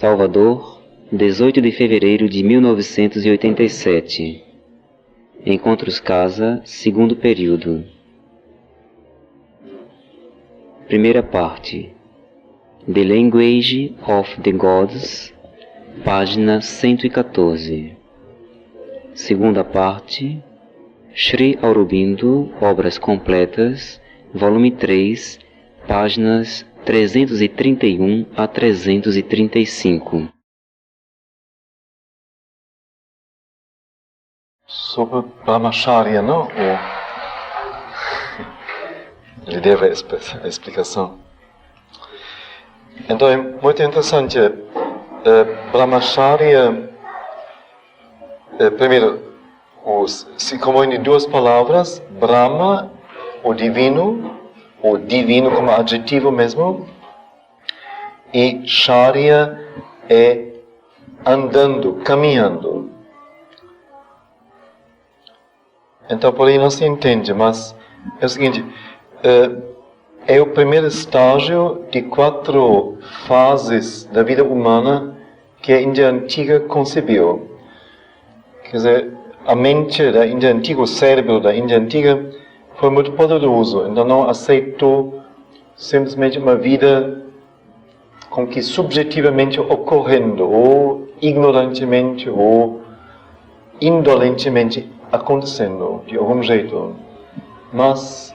Salvador, 18 de fevereiro de 1987. Encontros Casa, segundo período. Primeira parte. The Language of the Gods, página 114. Segunda parte. Sri Aurobindo, Obras Completas, volume 3, páginas 331 a 335. Sobre Brahmacharya, não? Ele deve a explicação. Então é muito interessante. Brahmacharya, primeiro, se compõe de duas palavras: Brahma, o divino como adjetivo mesmo, e Charya é andando, caminhando. Então por aí não se entende, mas é o seguinte, é o primeiro estágio de 4 fases da vida humana que a Índia Antiga concebeu. Quer dizer, a mente da Índia Antiga, o cérebro da Índia Antiga foi muito poderoso, então não aceitou simplesmente uma vida com que subjetivamente ocorrendo, ou ignorantemente, ou indolentemente acontecendo, de algum jeito. Mas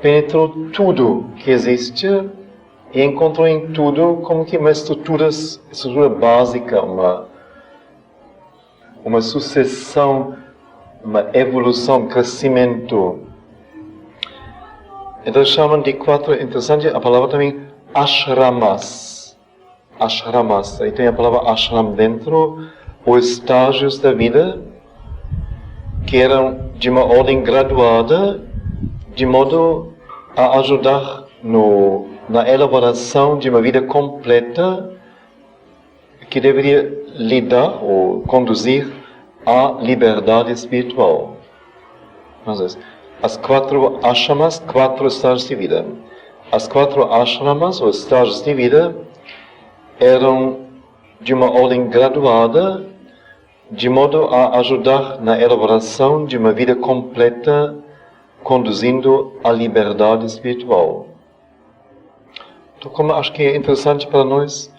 penetrou tudo que existe e encontrou em tudo como que uma estrutura básica, uma sucessão, uma evolução, crescimento. Então chamam de 4, interessante a palavra também, ashramas. Ashramas, aí tem a palavra ashram dentro, os estágios da vida, que eram de uma ordem graduada, de modo a ajudar na elaboração de uma vida completa, que deveria lidar ou conduzir à liberdade espiritual. Mas as 4 ashramas, 4 estágios de vida. As 4 ashramas, ou estágios de vida, eram de uma ordem graduada, de modo a ajudar na elaboração de uma vida completa, conduzindo à liberdade espiritual. Então, como acho que é interessante para nós,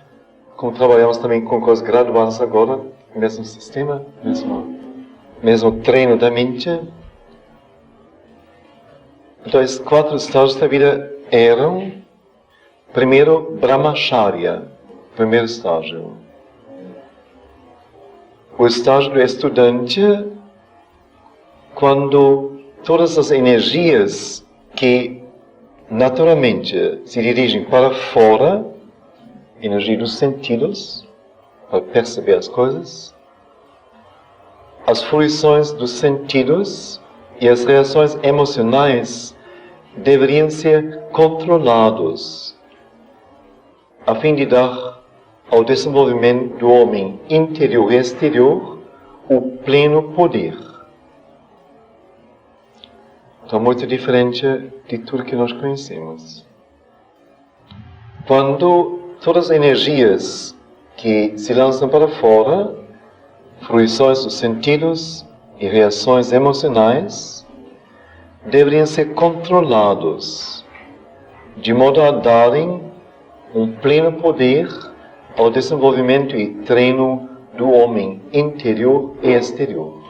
como trabalhamos também com coisas graduadas agora, mesmo sistema, mesmo treino da mente. Então, esses 4 estágios da vida eram, primeiro, Brahmacharya, primeiro estágio. O estágio do estudante, quando todas as energias que naturalmente se dirigem para fora, energia dos sentidos, para perceber as coisas, as fruições dos sentidos e as reações emocionais deveriam ser controlados, a fim de dar ao desenvolvimento do homem interior e exterior o pleno poder. Então, muito diferente de tudo que nós conhecemos. Quando todas as energias que se lançam para fora, fruições dos sentidos e reações emocionais, deveriam ser controlados, de modo a darem um pleno poder ao desenvolvimento e treino do homem interior e exterior.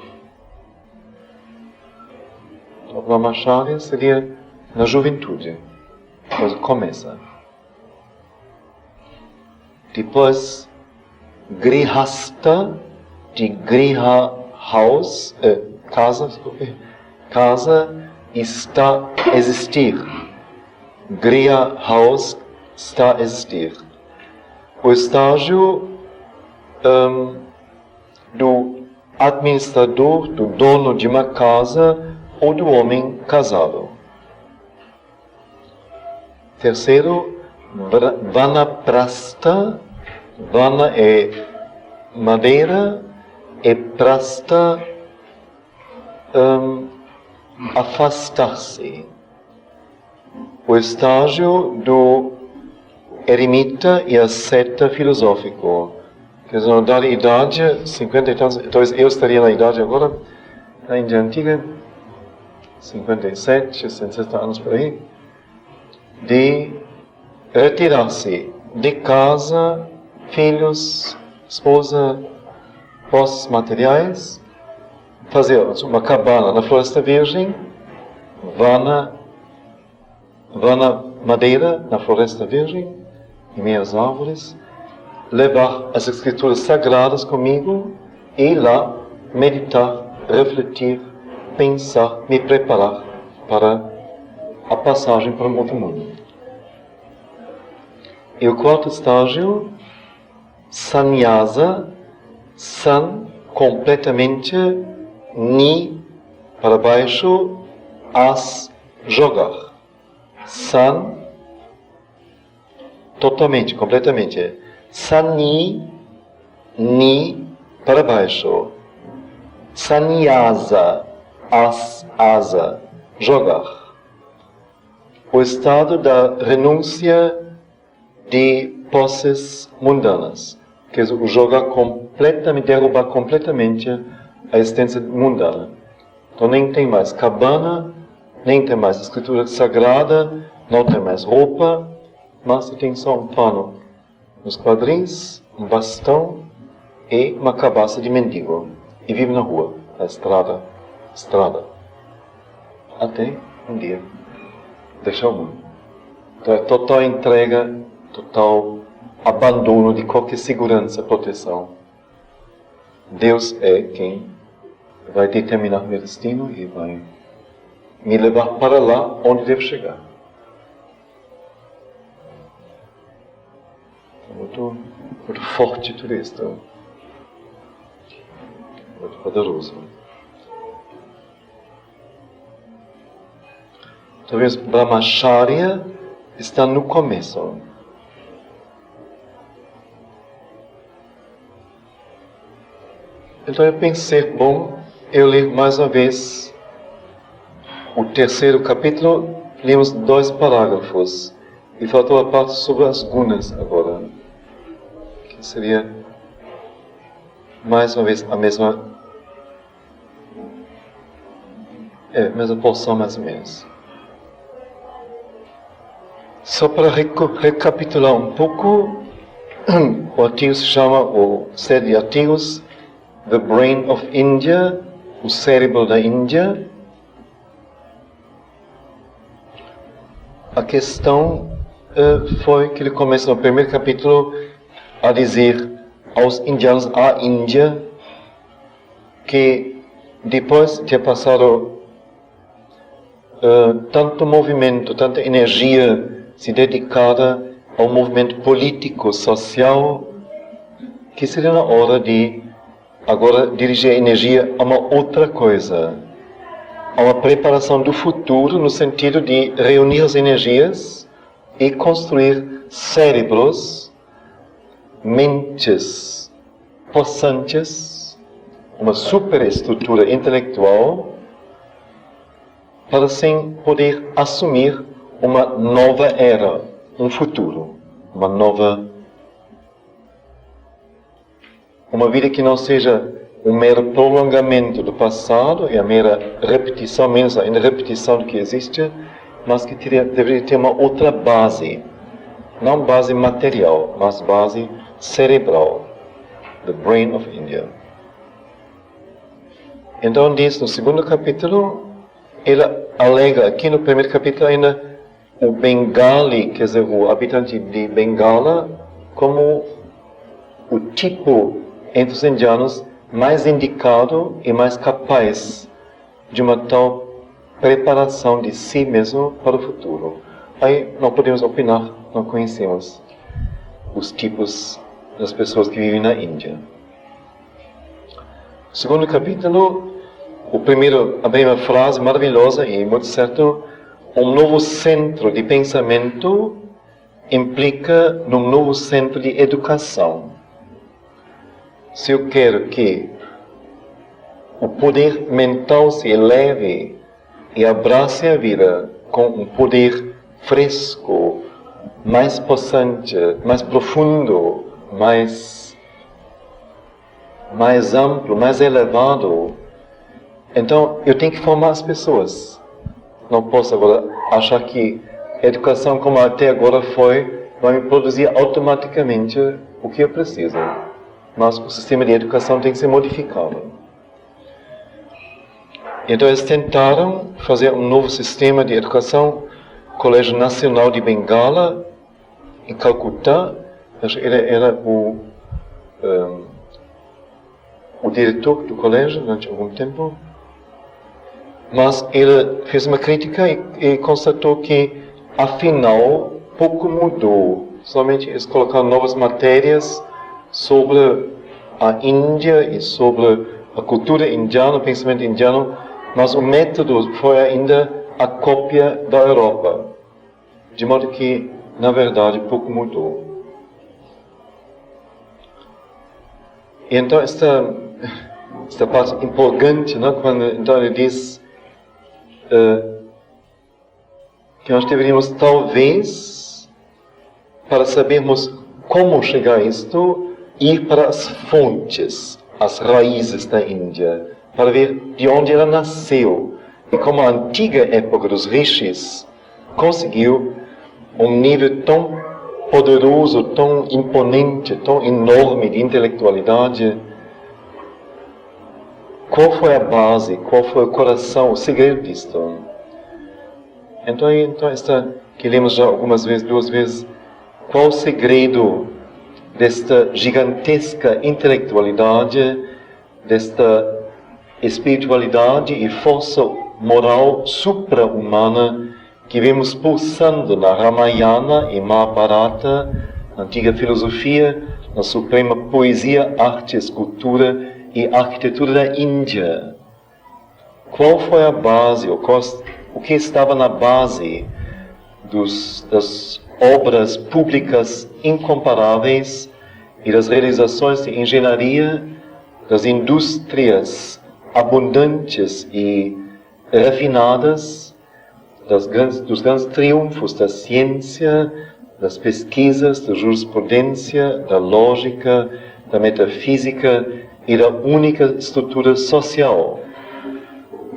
O Brahmacharya seria na juventude, quando começa. Depois, Grihasta, de Griha House, casa está a existir. Griha House está a existir. O estágio do administrador, do dono de uma casa ou do homem casado. Terceiro, Vanaprastha. Vana é madeira, e prastha, afastar-se. O estágio do eremita e asceta filosófico. Quer dizer, na dada idade, 50 e tantos, então eu estaria na idade agora, na Índia Antiga, 57, 60 anos por aí, de retirar-se de casa, filhos, esposa, posses materiais, fazer uma cabana na Floresta Virgem, vá na madeira, na Floresta Virgem, em meias árvores, levar as escrituras sagradas comigo e lá meditar, refletir, pensar, me preparar para a passagem para um outro mundo. E o quarto estágio, sannyasa, san, completamente, ni, para baixo, as, jogar. San, totalmente, completamente. Sani, ni, para baixo. Sannyasa, as, asa, jogar. O estado da renúncia de posses mundanas, que é o jogar completamente, derrubar completamente a existência mundana. Então nem tem mais cabana, nem tem mais escritura sagrada, não tem mais roupa, mas tem só um pano nos quadris, um bastão e uma cabaça de mendigo. E vive na rua, na estrada, até um dia deixar o mundo. Então é total entrega, total abandono de qualquer segurança, proteção. Deus é quem vai determinar meu destino e vai me levar para lá onde devo chegar. Muito forte tudo isso. Muito poderoso. Talvez Brahmacharya está no começo. Então eu pensei, bom, eu leio mais uma vez o terceiro capítulo, lemos 2 parágrafos. E faltou a parte sobre as gunas agora. Que seria, mais uma vez, a mesma porção, mais ou menos. Só para recapitular um pouco, o artigo se chama, ou série de artigos, The Brain of India, o cérebro da Índia. A questão foi que ele começa no primeiro capítulo a dizer aos indianos, à Índia, que depois de ter passado tanto movimento, tanta energia se dedicada ao movimento político, social, que seria na hora de agora dirigir a energia a uma outra coisa, a uma preparação do futuro, no sentido de reunir as energias e construir cérebros, mentes possantes, uma superestrutura intelectual, para assim poder assumir uma nova era, um futuro, uma vida que não seja um mero prolongamento do passado e a mera repetição, menos ainda repetição do que existe, mas que deveria ter uma outra base, não base material, mas base cerebral, the brain of India. Então diz no segundo capítulo, ele alega aqui no primeiro capítulo ainda o Bengali, quer dizer, o habitante de Bengala, como o tipo entre os indianos mais indicado e mais capaz de uma tal preparação de si mesmo para o futuro. Aí não podemos opinar, não conhecemos os tipos das pessoas que vivem na Índia. Segundo capítulo, a primeira frase maravilhosa e muito certo, um novo centro de pensamento implica num novo centro de educação. Se eu quero que o poder mental se eleve e abrace a vida com um poder fresco, mais possante, mais profundo, mais amplo, mais elevado. Então, eu tenho que formar as pessoas. Não posso agora achar que a educação como até agora foi, vai me produzir automaticamente o que eu preciso. Mas o sistema de educação tem que ser modificado. Então, eles tentaram fazer um novo sistema de educação, Colégio Nacional de Bengala, em Calcutá. Ele era o diretor do colégio durante algum tempo. Mas ele fez uma crítica e constatou que, afinal, pouco mudou. Somente eles colocaram novas matérias sobre a Índia e sobre a cultura indiana, o pensamento indiano, mas o método foi ainda a cópia da Europa. De modo que, na verdade, pouco mudou. E então, esta parte empolgante, né, quando então ele diz que nós deveríamos, talvez, para sabermos como chegar a isto, ir para as fontes, as raízes da Índia, para ver de onde ela nasceu e como a antiga época dos rishis conseguiu um nível tão poderoso, tão imponente, tão enorme de intelectualidade. Qual foi a base, qual foi o coração, o segredo disto? Então esta que lemos já algumas vezes, 2 vezes, qual o segredo desta gigantesca intelectualidade, desta espiritualidade e força moral supra-humana que vemos pulsando na Ramayana e Mahabharata, na antiga filosofia, na suprema poesia, arte, escultura e arquitetura da Índia? Qual foi a base, o que estava na base das obras públicas incomparáveis e das realizações de engenharia, das indústrias abundantes e refinadas, dos grandes triunfos da ciência, das pesquisas, da jurisprudência, da lógica, da metafísica e da única estrutura social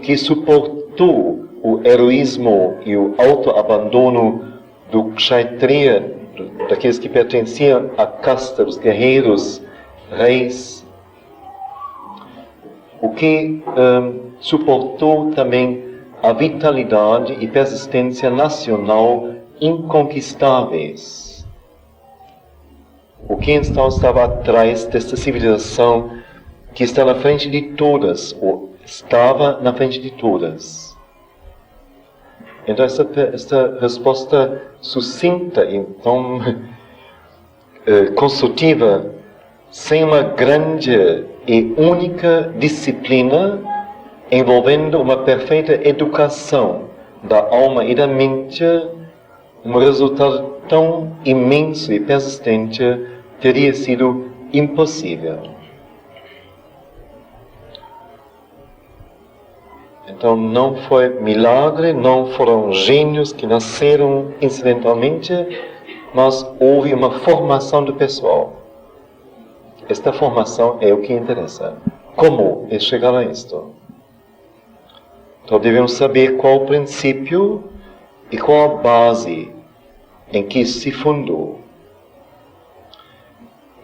que suportou o heroísmo e o autoabandono do Kshatriya, daqueles que pertenciam à casta dos guerreiros, reis, o que suportou também a vitalidade e persistência nacional inconquistáveis. O que então estava atrás desta civilização que está na frente de todas, ou estava na frente de todas? Então esta resposta sucinta e tão construtiva, sem uma grande e única disciplina, envolvendo uma perfeita educação da alma e da mente, um resultado tão imenso e persistente teria sido impossível. Então não foi milagre, não foram gênios que nasceram incidentalmente, mas houve uma formação do pessoal. Esta formação é o que interessa. Como eles chegaram a isto? Então devemos saber qual o princípio e qual a base em que isso se fundou.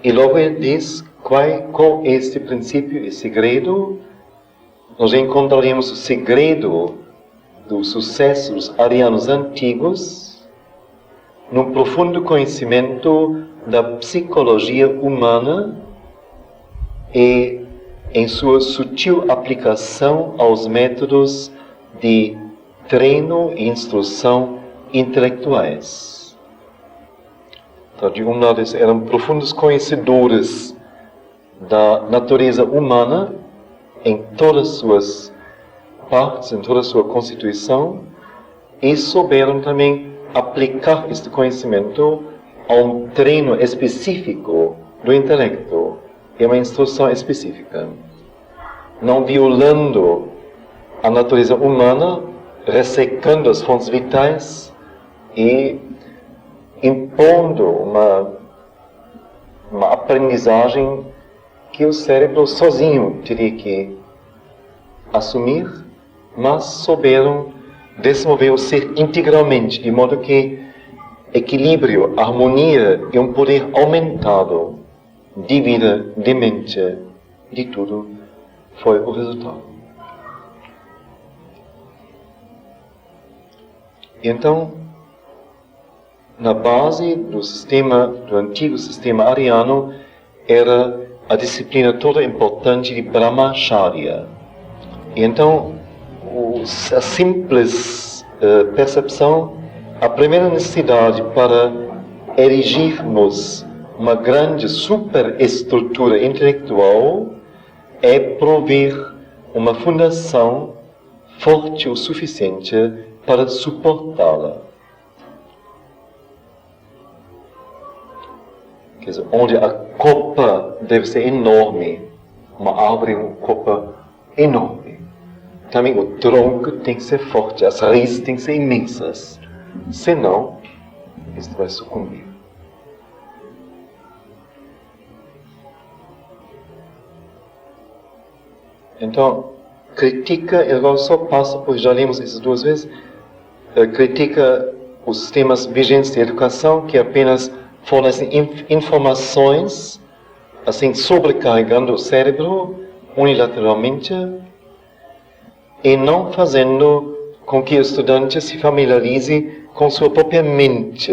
E logo ele diz qual é este princípio e segredo. Nós encontraremos o segredo do sucesso dos arianos antigos num profundo conhecimento da psicologia humana e em sua sutil aplicação aos métodos de treino e instrução intelectuais. Então, de um lado, eles eram profundos conhecedores da natureza humana em todas as suas partes, em toda a sua constituição, e souberam também aplicar este conhecimento a um treino específico do intelecto e uma instrução específica, não violando a natureza humana, ressecando as fontes vitais e impondo uma aprendizagem que o cérebro sozinho teria que assumir, mas souberam desenvolver o ser integralmente, de modo que equilíbrio, harmonia e um poder aumentado de vida, de mente, de tudo, foi o resultado. Então, na base do antigo sistema ariano, era a disciplina toda importante de Brahmacharya. E então, a simples percepção, a primeira necessidade para erigirmos uma grande superestrutura intelectual é prover uma fundação forte o suficiente para suportá-la. Quer dizer, onde a copa deve ser enorme, uma árvore é uma copa enorme. Também o tronco tem que ser forte, as raízes têm que ser imensas. Senão, isso vai sucumbir. Então, critica, eu só passo, pois já lemos isso 2 vezes, critica os sistemas vigentes de educação que apenas fornecem informações, assim, sobrecarregando o cérebro unilateralmente e não fazendo com que o estudante se familiarize com sua própria mente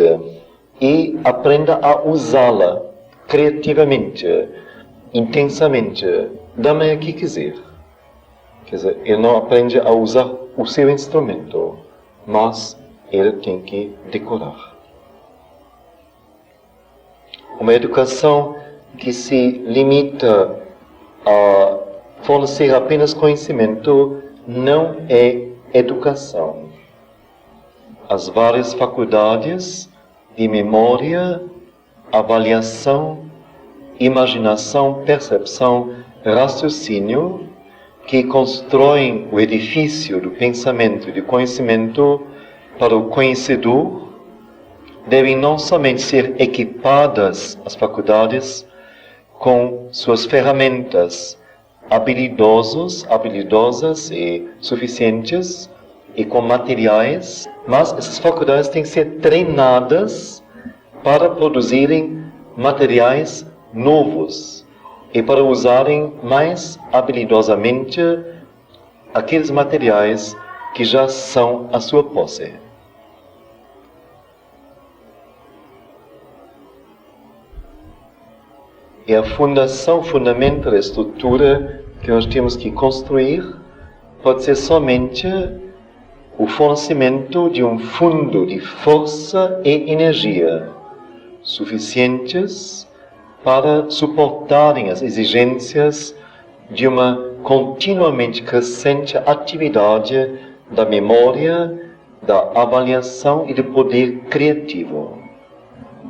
e aprenda a usá-la criativamente, intensamente, da maneira que quiser. Quer dizer, ele não aprende a usar o seu instrumento, mas ele tem que decorar. Uma educação que se limita a fornecer apenas conhecimento não é educação. As várias faculdades de memória, avaliação, imaginação, percepção, raciocínio, que constroem o edifício do pensamento e do conhecimento para o conhecedor, devem não somente ser equipadas, as faculdades, com suas ferramentas habilidosas e suficientes, e com materiais, mas essas faculdades têm que ser treinadas para produzirem materiais novos e para usarem mais habilidosamente aqueles materiais que já são a sua posse. E a fundação, fundamento da estrutura que nós temos que construir pode ser somente o fornecimento de um fundo de força e energia suficientes para suportarem as exigências de uma continuamente crescente atividade da memória, da avaliação e do poder criativo,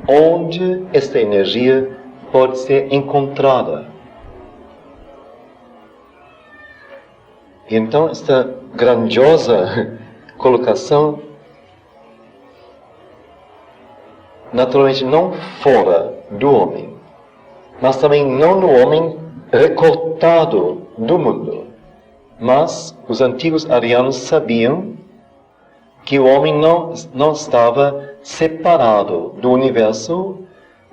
onde esta energia pode ser encontrada. E então, esta grandiosa colocação, naturalmente não fora do homem, mas também não no homem recortado do mundo. Mas os antigos arianos sabiam que o homem não estava separado do universo,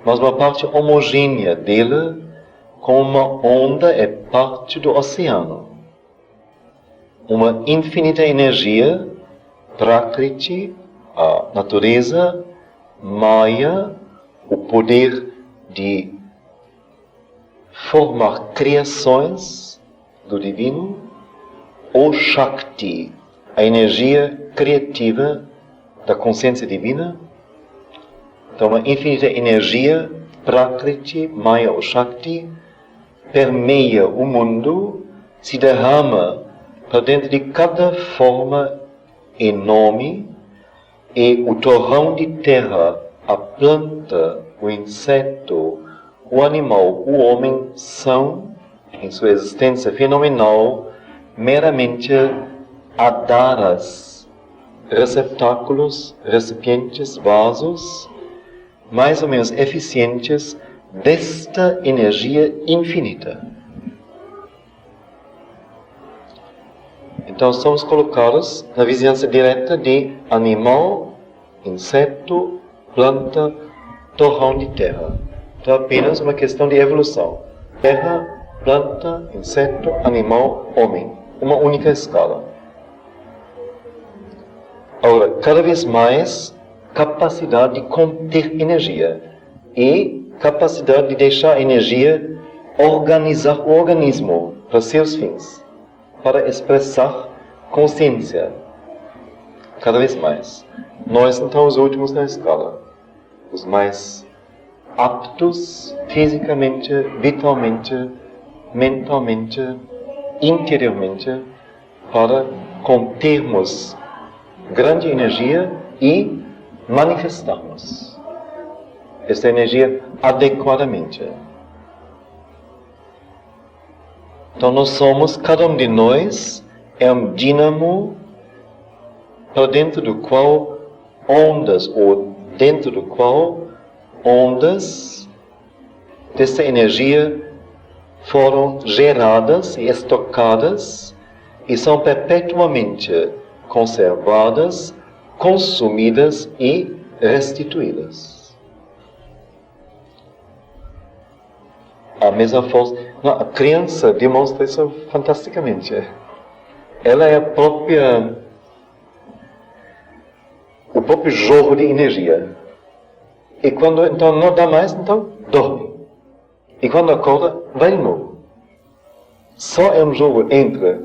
mas uma parte homogênea dele, como uma onda é parte do oceano. Uma infinita energia, Prakriti, a natureza, Maya, o poder de formar criações do divino, ou Shakti, a energia criativa da consciência divina. Então, uma infinita energia, Prakriti, Maya ou Shakti, permeia o mundo, se derrama para dentro de cada forma enorme, e o torrão de terra, a planta, o inseto, o animal, o homem são, em sua existência fenomenal, meramente adaras, receptáculos, recipientes, vasos, mais ou menos eficientes desta energia infinita. Então somos colocados na vizinhança direta de animal, inseto, planta, torrão de terra. Então apenas uma questão de evolução. Terra, planta, inseto, animal, homem. Uma única escala. Agora, cada vez mais, capacidade de conter energia e capacidade de deixar a energia organizar o organismo para seus fins, para expressar consciência. Cada vez mais. Nós, então, os últimos na escala. Os mais aptos fisicamente, vitalmente, mentalmente, interiormente, para contermos grande energia e manifestarmos esta energia adequadamente. Então nós somos, cada um de nós é um dínamo para dentro do qual ondas, ou dentro do qual ondas dessa energia foram geradas e estocadas e são perpetuamente conservadas, consumidas e restituídas. A mesma força, a criança demonstra isso fantasticamente. Ela é o próprio jogo de energia. E quando então não dá mais, então dorme. E quando acorda, vai de novo. Só é um jogo entre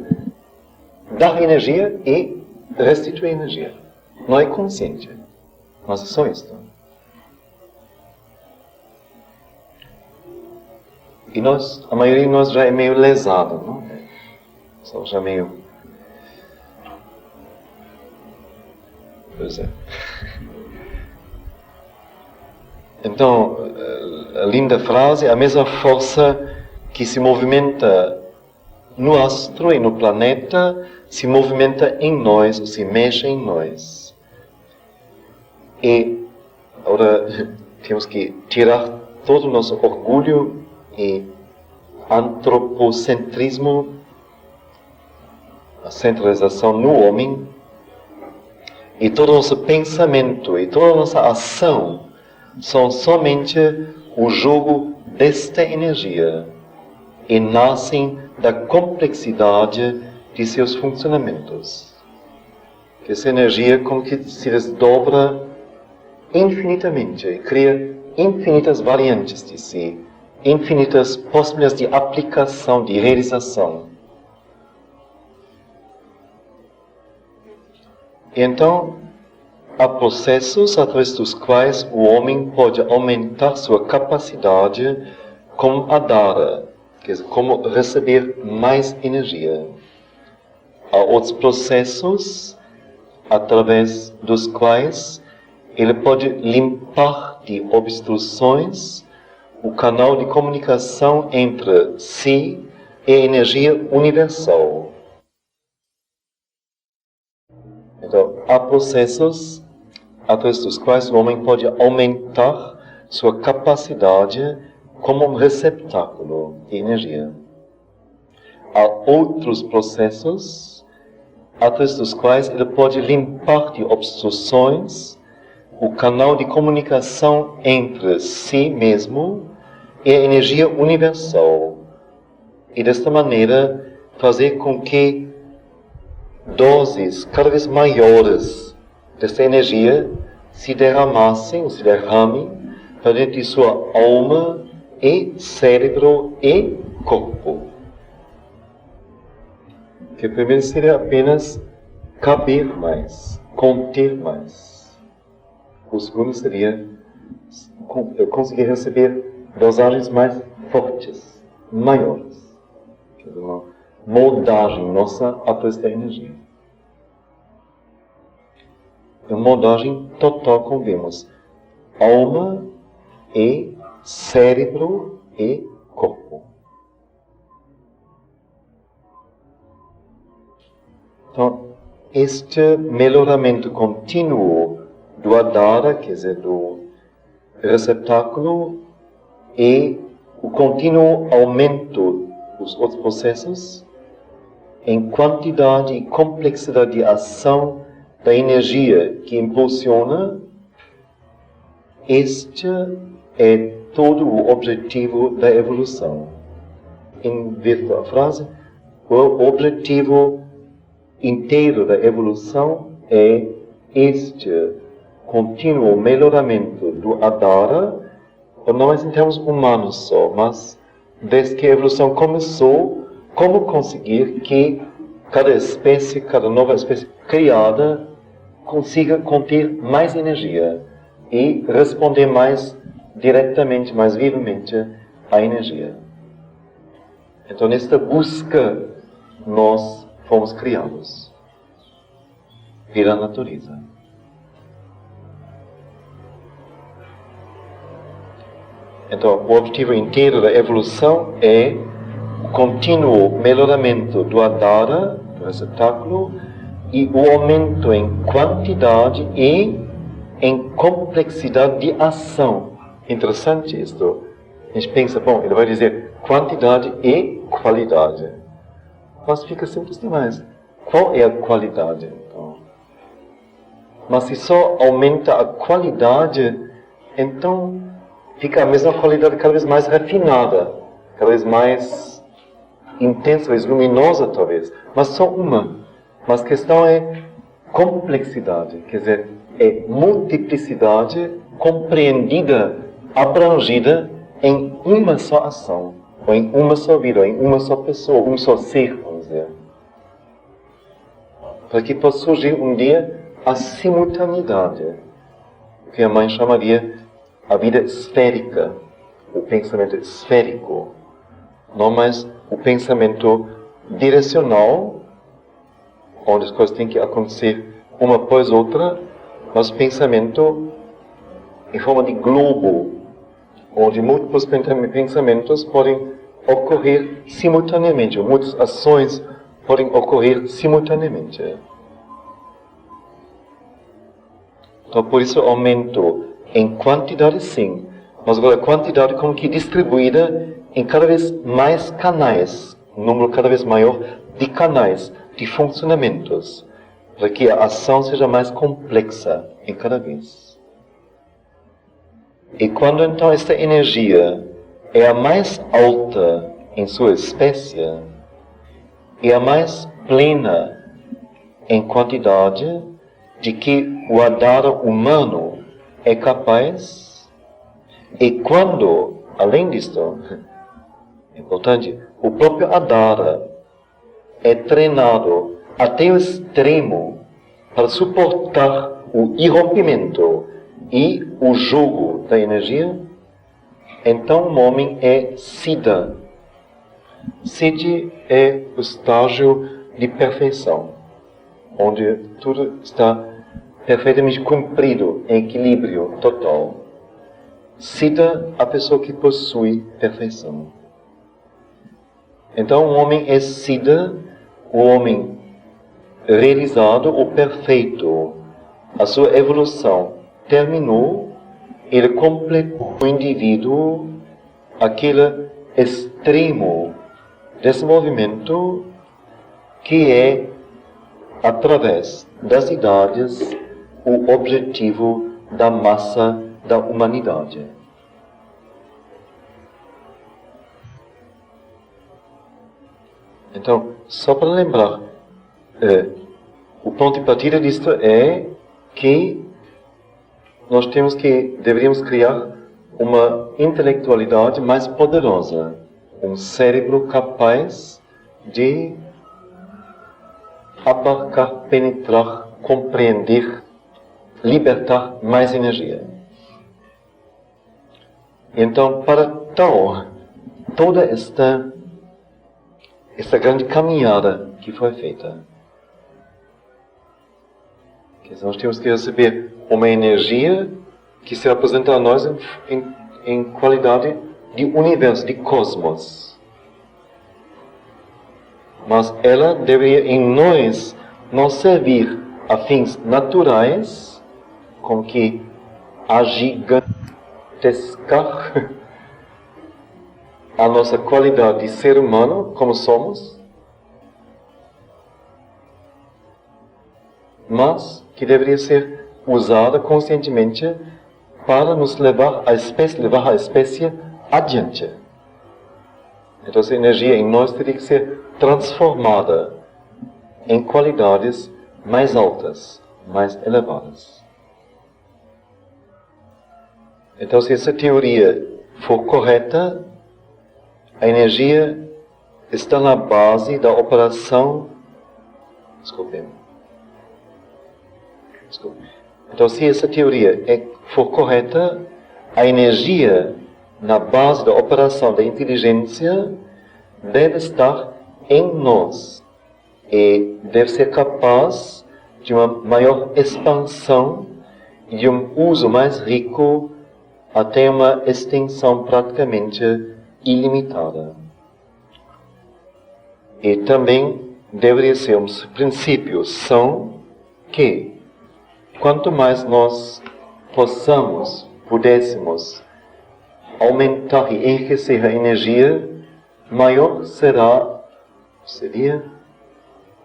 dar energia e restituir energia. Não é consciente. Mas é só isto. E nós, a maioria de nós já é meio lesado, não é? Só já meio... Pois é. Então, a linda frase, a mesma força que se movimenta no astro e no planeta, se movimenta em nós, ou se mexe em nós. E agora temos que tirar todo o nosso orgulho e antropocentrismo, a centralização no homem, e todo o nosso pensamento e toda a nossa ação são somente o jogo desta energia e nascem da complexidade de seus funcionamentos. Essa energia como que se desdobra infinitamente e cria infinitas variantes de si, infinitas possibilidades de aplicação, de realização. E então, há processos através dos quais o homem pode aumentar sua capacidade como a dar, quer dizer, como receber mais energia. Há outros processos através dos quais ele pode limpar de obstruções o canal de comunicação entre si e a energia universal. Então, há processos através dos quais o homem pode aumentar sua capacidade como um receptáculo de energia. Há outros processos através dos quais ele pode limpar de obstruções o canal de comunicação entre si mesmo e a energia universal. E desta maneira fazer com que doses cada vez maiores dessa energia se derramassem, se derramem para dentro de sua alma e cérebro e corpo. Que primeiro seria apenas caber mais, conter mais. O segundo seria conseguir receber dosagens mais fortes, maiores. Quer dizer, uma moldagem nossa através da energia. Uma moldagem total, como vemos. Alma e cérebro e corpo. Então, este melhoramento contínuo do Adara, quer dizer, do receptáculo e o contínuo aumento dos outros processos em quantidade e complexidade de ação da energia que impulsiona. Este é todo o objetivo da evolução. Inverto a frase: o objetivo inteiro da evolução é este contínuo melhoramento do Adara, não é em termos humanos só, mas desde que a evolução começou, como conseguir que cada espécie, cada nova espécie criada consiga conter mais energia e responder mais diretamente, mais vivamente à energia. Então, nesta busca, nós fomos criados pela natureza. Então, o objetivo inteiro da evolução é o contínuo melhoramento do Adara, do receptáculo, e o aumento em quantidade e em complexidade de ação. Interessante isto. A gente pensa, bom, ele vai dizer quantidade e qualidade. Mas fica simples demais. Qual é a qualidade, então? Mas se só aumenta a qualidade, então fica a mesma qualidade cada vez mais refinada, cada vez mais intensa, mais luminosa talvez, mas só uma. Mas a questão é complexidade, quer dizer, é multiplicidade compreendida, abrangida em uma só ação, ou em uma só vida, ou em uma só pessoa, um só ser, vamos dizer. Para que possa surgir um dia a simultaneidade, o que a mãe chamaria a vida esférica, o pensamento esférico, não mais o pensamento direcional, onde as coisas têm que acontecer uma após outra, mas o pensamento em forma de globo, onde múltiplos pensamentos podem ocorrer simultaneamente, ou muitas ações podem ocorrer simultaneamente. Então, por isso, aumento em quantidade, sim, mas agora a quantidade como que distribuída em cada vez mais canais, um número cada vez maior de canais, de funcionamentos, para que a ação seja mais complexa em cada vez. E quando então esta energia é a mais alta em sua espécie, e a mais plena em quantidade de que o Adara humano é capaz, e quando, além disto, é importante, o próprio Adara é treinado até o extremo para suportar o irrompimento e o jogo da energia, então o homem é Siddha. Siddhi é o estágio de perfeição, onde tudo está perfeitamente cumprido, em equilíbrio total. Siddha, a pessoa que possui perfeição. Então o homem é Siddha, o homem realizado, o perfeito. A sua evolução terminou, ele completou o indivíduo, aquele extremo desenvolvimento que é, através das idades, o objetivo da massa da humanidade. Então, só para lembrar, o ponto de partida disto é que nós deveríamos criar uma intelectualidade mais poderosa, um cérebro capaz de abarcar, penetrar, compreender, libertar mais energia. Então, para tal, toda esta grande caminhada que foi feita, nós temos que receber uma energia que se apresenta a nós em qualidade de universo, de cosmos. Mas ela deveria em nós não servir a fins naturais, como que agigante grotescar a nossa qualidade de ser humano, como somos, mas que deveria ser usada conscientemente para nos levar a espécie adiante. Então essa energia em nós teria que ser transformada em qualidades mais altas, mais elevadas. Então, se essa teoria for correta, a energia está na base da operação. Desculpe. Então, se essa teoria for correta, a energia na base da operação da inteligência deve estar em nós e deve ser capaz de uma maior expansão e de um uso mais rico até uma extensão praticamente ilimitada. E também deveria ser um princípio são que quanto mais nós pudéssemos aumentar e enriquecer a energia, maior seria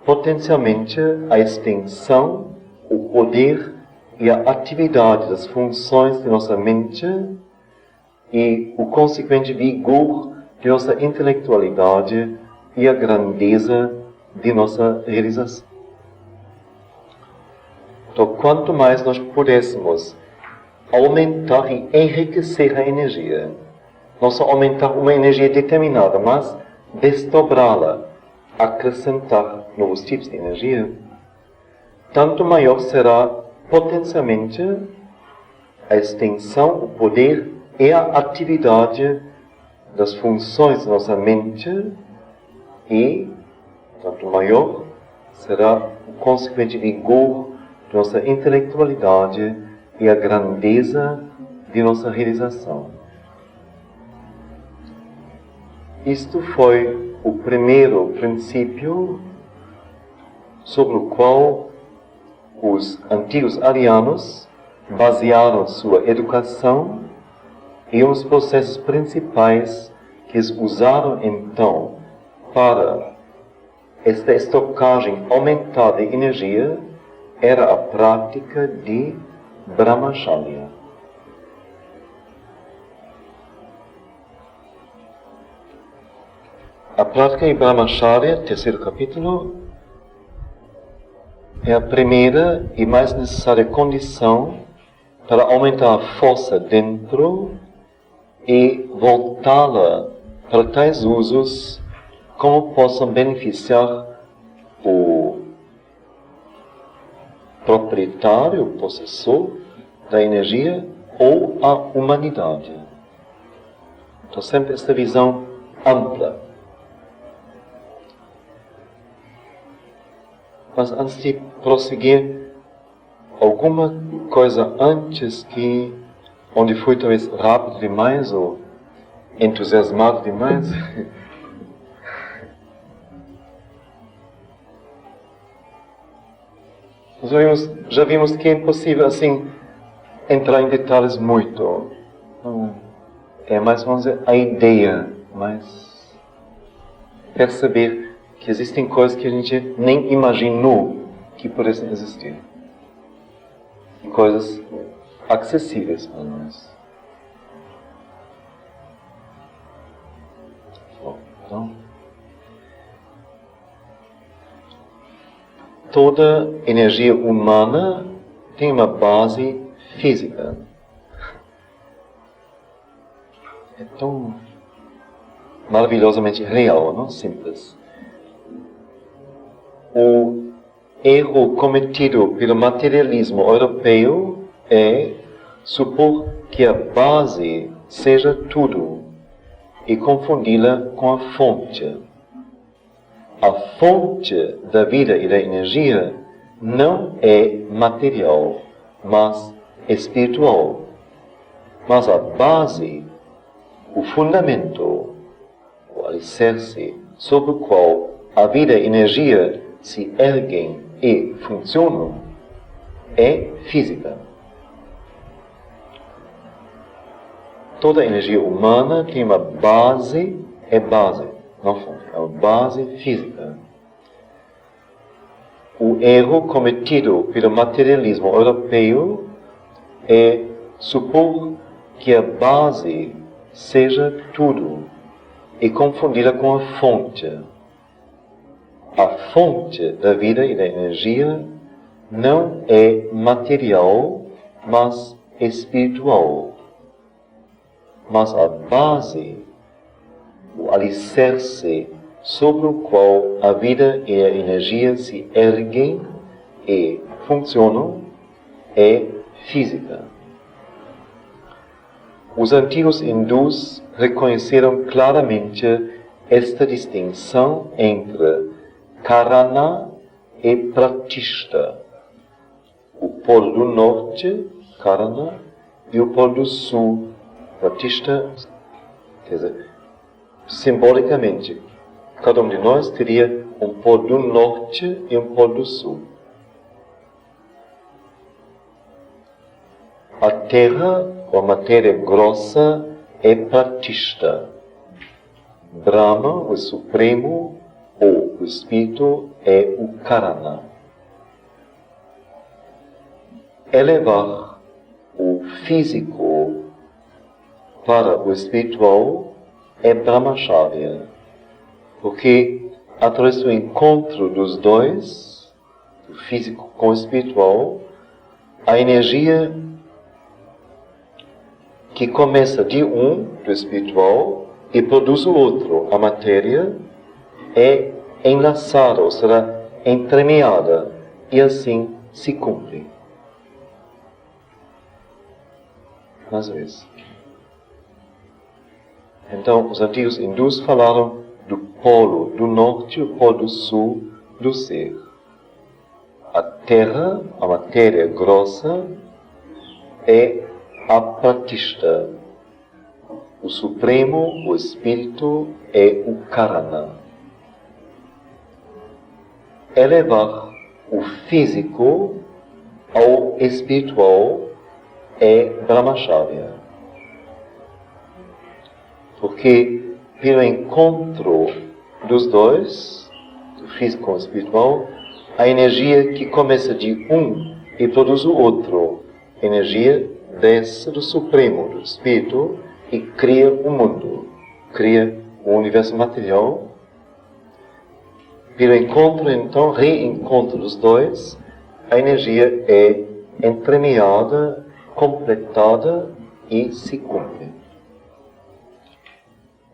potencialmente a extensão, o poder e a atividade das funções de nossa mente e o consequente vigor de nossa intelectualidade e a grandeza de nossa realização. Então, quanto mais nós pudéssemos aumentar e enriquecer a energia, não só aumentar uma energia determinada, mas desdobrá-la, acrescentar novos tipos de energia, tanto maior será potencialmente a extensão, o poder e a atividade das funções de nossa mente e, tanto maior, será o consequente vigor de nossa intelectualidade e a grandeza de nossa realização. Isto foi o primeiro princípio sobre o qual os antigos arianos basearam sua educação e os processos principais que eles usaram então para esta estocagem aumentada de energia era a prática de Brahmacharya. A prática de Brahmacharya, terceiro capítulo, é a primeira e mais necessária condição para aumentar a força dentro e voltá-la para tais usos como possam beneficiar o proprietário, o possessor da energia ou a humanidade. Então, sempre esta visão ampla. Mas antes de prosseguir, alguma coisa antes onde fui talvez rápido demais ou entusiasmado demais? Já vimos que é impossível assim entrar em detalhes muito. É mais, vamos dizer, a ideia, mas perceber que existem coisas que a gente nem imaginou que pudessem existir. Coisas acessíveis para nós. Então, toda energia humana tem uma base física. É tão maravilhosamente real, não simples. O erro cometido pelo materialismo europeu é supor que a base seja tudo e confundi-la com a fonte. A fonte da vida e da energia não é material, mas espiritual. Mas a base, o fundamento, o alicerce sobre o qual a vida e a energia se erguem e funcionam, é física. toda a energia humana tem uma base, não fonte, é uma base física. O erro cometido pelo materialismo europeu é supor que a base seja tudo e confundida com a fonte. A fonte da vida e da energia não é material, mas espiritual. Mas a base, o alicerce sobre o qual a vida e a energia se erguem e funcionam, é física. Os antigos hindus reconheceram claramente esta distinção entre Karana e Pratishta. O polo do norte, Karana, e o polo do sul, Pratishta. Quer dizer, simbolicamente, cada um de nós teria um polo do norte e um polo do sul. A terra, ou a matéria grossa, é Pratishta. Brahma, o Supremo, ou o Espírito, é o Karana. Elevar o físico para o espiritual é Brahmacharya, porque através do encontro dos dois, do físico com o espiritual, a energia que começa de um, do espiritual, e produz o outro, a matéria, é enlaçada, ou será entremeada, e assim se cumpre. Às vezes. Então, os antigos hindus falaram do polo do norte e o polo do sul do ser. A terra, a matéria grossa, é a Pratishta. O Supremo, o Espírito, é o Karana. Elevar o físico ao espiritual é Brahmacharya. Porque pelo encontro dos dois, do físico com o espiritual, a energia que começa de um e produz o outro, a energia desce do Supremo, do Espírito, e cria o mundo, cria o universo material. Pelo encontro, então, reencontro dos dois, a energia é entremeada, completada e se cumpre.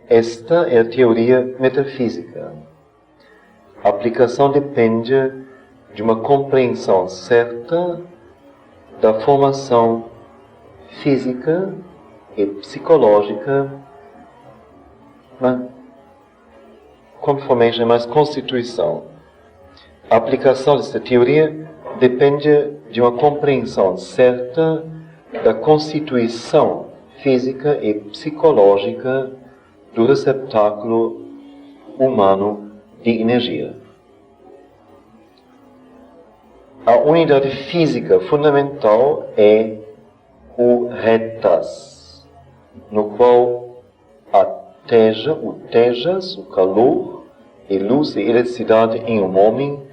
Esta é a teoria metafísica. A aplicação depende de uma compreensão certa da formação física e psicológica, conforme mais constituição. A aplicação desta teoria depende de uma compreensão certa da constituição física e psicológica do receptáculo humano de energia. A unidade física fundamental é o retas, no qual a o tejas, o calor, e luz e eletricidade em um homem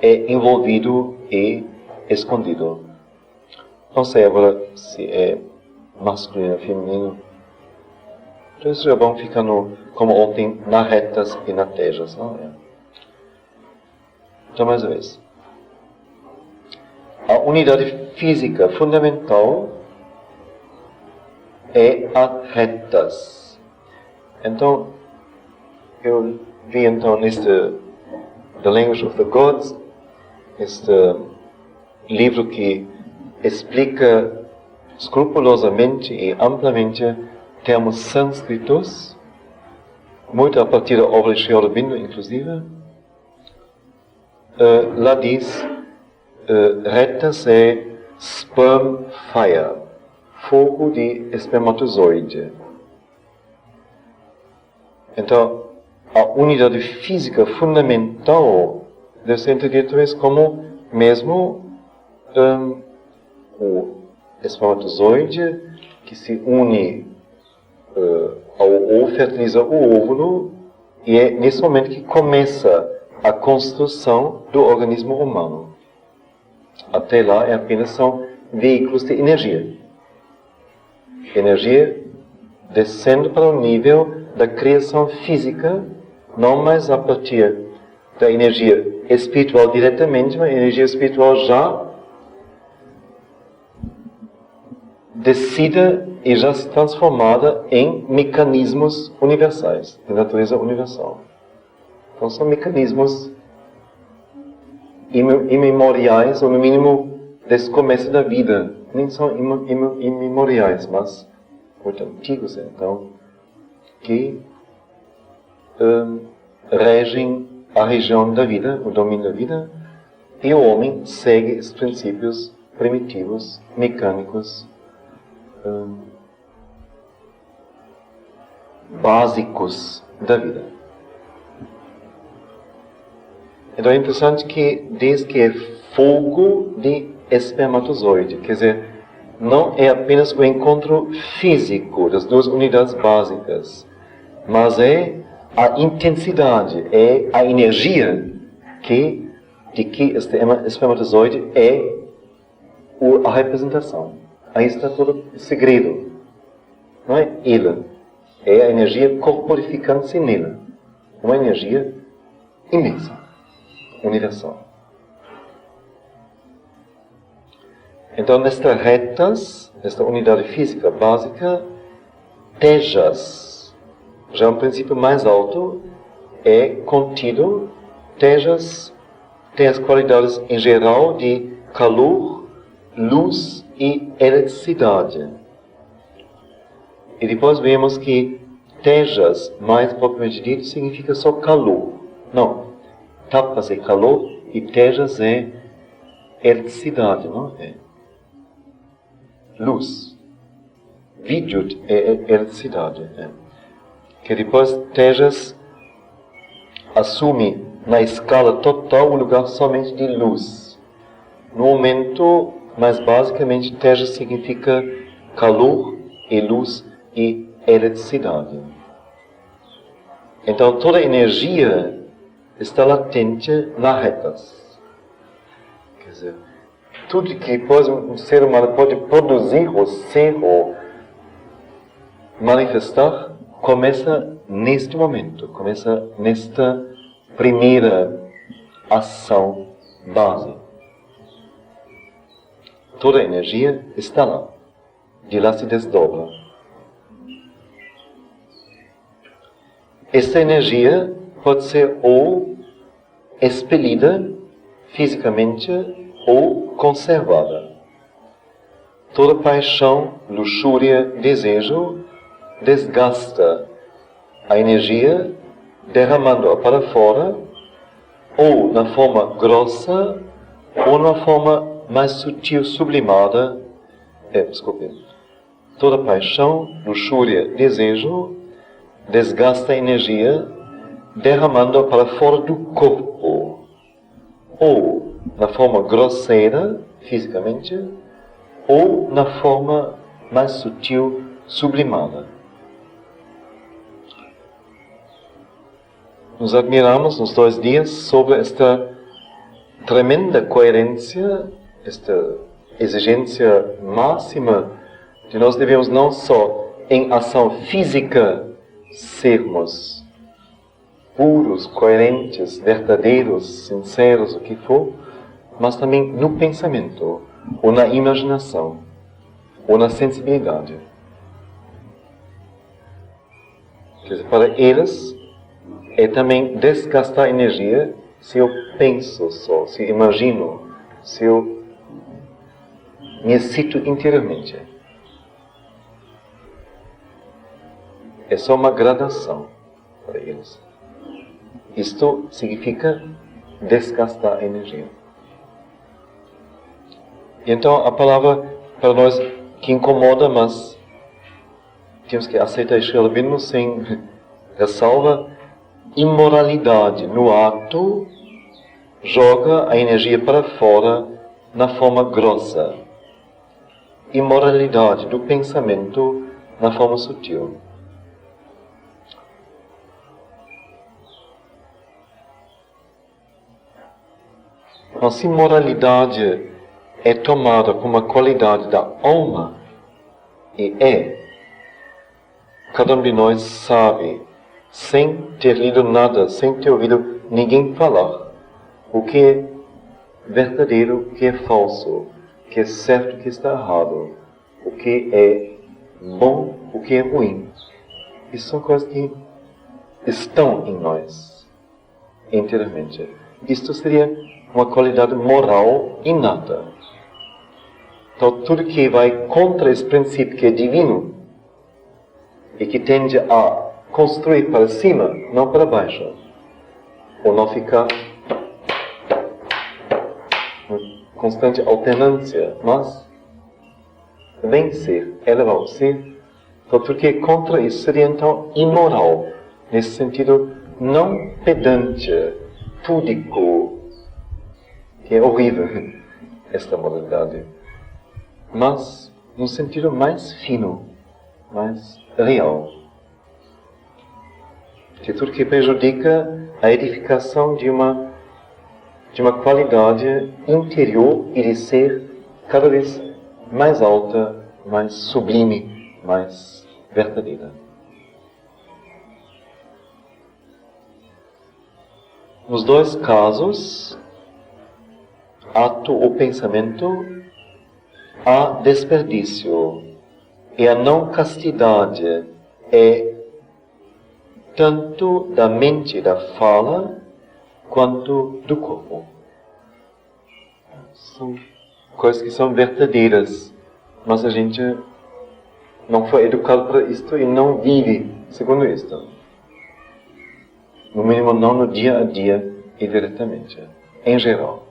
é envolvido e escondido. Não sei agora se é masculino ou feminino. Então isso é bom ficar como ontem, na retas e na tejas, não é? Então, mais uma vez. A unidade física fundamental é a retas. Então, eu vi então neste The Language of the Gods, este livro que explica escrupulosamente e amplamente termos sânscritos, muito a partir da obra de Sri Aurobindo, inclusive. Lá diz, retas é sperm fire, fogo de espermatozoide. Então, a unidade física fundamental deve ser entendida talvez como mesmo o espermatozoide que se une ao fertilizar o óvulo, e é nesse momento que começa a construção do organismo humano. Até lá, apenas são veículos de energia. Energia descendo para o nível da criação física, não mais a partir da energia espiritual diretamente, mas a energia espiritual já descida e já se transformada em mecanismos universais, de natureza universal. Então são mecanismos imemoriais, ou no mínimo desde o começo da vida. Nem são imemoriais, mas muito antigos, então, que regem a região da vida, o domínio da vida, e o homem segue esses princípios primitivos, mecânicos, básicos da vida. Então é interessante que desde que é fogo de espermatozoide, quer dizer, não é apenas o encontro físico das duas unidades básicas, mas é a intensidade, é a energia de que este espermatozoide é a representação. Aí está todo o segredo. Não é ele, é a energia corporificante nele. Uma energia imensa, universal. Então, nestas retas, nesta unidade física básica, Tejas, já é um princípio mais alto, é contido. Tejas tem as qualidades em geral de calor, luz e eletricidade. E depois vemos que Tejas, mais propriamente dito, significa só calor. Não. Tapas é calor e Tejas é eletricidade, não é? Luz. Vidyut é eletricidade. Que depois Tejas assume na escala total o lugar somente de luz. No momento, mas basicamente Tejas significa calor e luz e eletricidade. Então toda a energia está latente nas retas. Quer dizer, tudo que depois um ser humano pode produzir ou ser ou manifestar começa neste momento, começa nesta primeira ação base. Toda a energia está lá, de lá se desdobra. Esta energia pode ser ou expelida fisicamente ou conservada. Toda paixão, luxúria, desejo desgasta a energia, derramando-a para fora, ou na forma grossa, ou na forma mais sutil, sublimada. Toda paixão, luxúria, desejo desgasta a energia, derramando-a para fora do corpo, ou na forma grosseira, fisicamente, ou na forma mais sutil, sublimada. Nos admiramos nos 2 dias sobre esta tremenda coerência, esta exigência máxima de nós devemos não só em ação física sermos puros, coerentes, verdadeiros, sinceros, o que for, mas também no pensamento, ou na imaginação, ou na sensibilidade. Quer dizer, para eles é também desgastar energia se eu penso só, se eu imagino, se eu me excito interiormente. É só uma gradação para eles. Isto significa desgastar a energia. E então a palavra para nós que incomoda, mas temos que aceitar Sri Aurobindo sem ressalva, imoralidade no ato joga a energia para fora na forma grossa. Imoralidade do pensamento na forma sutil. Então, se moralidade é tomada como uma qualidade da alma, e cada um de nós sabe, sem ter lido nada, sem ter ouvido ninguém falar, o que é verdadeiro, o que é falso, o que é certo, o que está errado, o que é bom, o que é ruim. Isso são coisas que estão em nós, inteiramente. Isto seria uma qualidade moral inata. Então, tudo que vai contra esse princípio que é divino e que tende a construir para cima, não para baixo, ou não ficar em constante alternância, mas vencer, elevar o ser. Então, tudo que é contra isso seria então imoral, nesse sentido não pedante, púdico, que é horrível esta moralidade, mas num sentido mais fino, mais real. Que tudo que prejudica a edificação de uma qualidade interior e de ser cada vez mais alta, mais sublime, mais verdadeira. Nos dois casos, ato ou pensamento, há desperdício. E a não castidade é tanto da mente e da fala, quanto do corpo. São coisas que são verdadeiras, mas a gente não foi educado para isto e não vive segundo isto. No mínimo não no dia a dia e diretamente, em geral.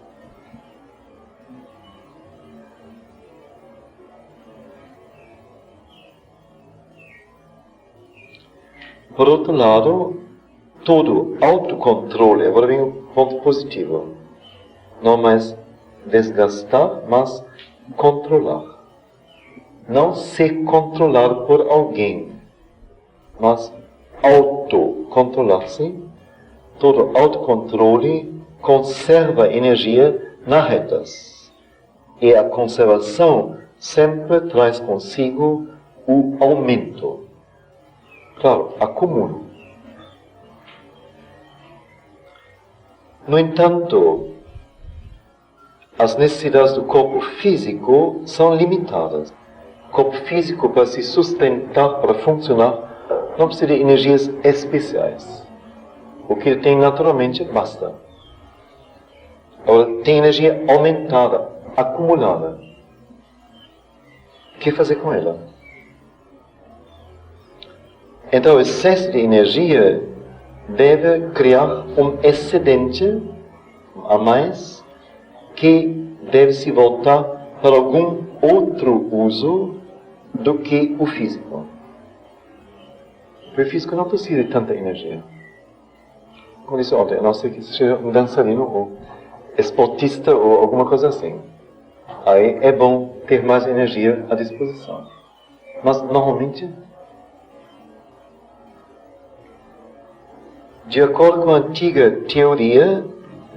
Por outro lado, todo autocontrole, agora vem o ponto positivo, não mais desgastar, mas controlar. Não ser controlado por alguém, mas autocontrolar-se. Todo autocontrole conserva energia nas retas. E a conservação sempre traz consigo o aumento. Claro, acúmulo. No entanto, as necessidades do corpo físico são limitadas. O corpo físico, para se sustentar, para funcionar, não precisa de energias especiais. O que ele tem naturalmente basta. Agora, tem energia aumentada, acumulada. O que fazer com ela? Então, o excesso de energia deve criar um excedente a mais que deve se voltar para algum outro uso do que o físico. O físico não precisa de tanta energia. Como disse ontem, a não ser que seja um dançarino ou esportista ou alguma coisa assim. Aí é bom ter mais energia à disposição. Mas, normalmente, de acordo com a antiga teoria,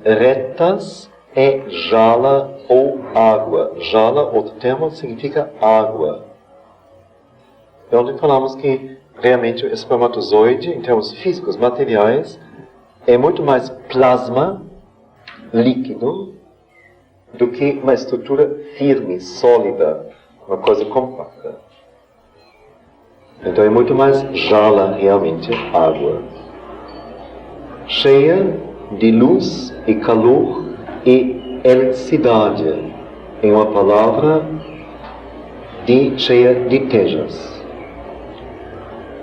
retas é jala ou água. Jala, outro termo, significa água. É onde falamos que realmente o espermatozoide, em termos físicos, materiais, é muito mais plasma, líquido, do que uma estrutura firme, sólida, uma coisa compacta. Então é muito mais jala, realmente, água. Cheia de luz e calor e eletricidade, em uma palavra, cheia de tejas.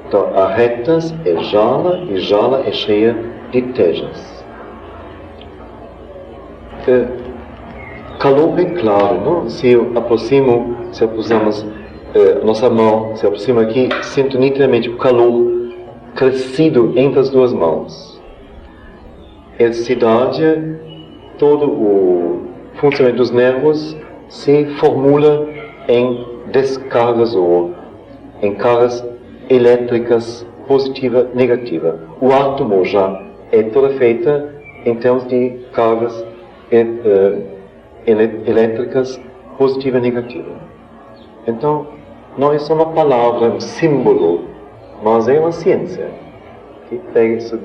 Então, a retas é jala e jala é cheia de tejas. Calor é claro, não? Se eu aproximamos nossa mão, se eu aproximo aqui, sinto nitidamente o calor crescido entre as duas mãos. Eletricidade, todo o funcionamento dos nervos se formula em descargas ou em cargas elétricas positiva, negativa. O átomo já é toda feita em termos de cargas elétricas positiva e negativa. Então, não é só uma palavra, um símbolo, mas é uma ciência que pega isso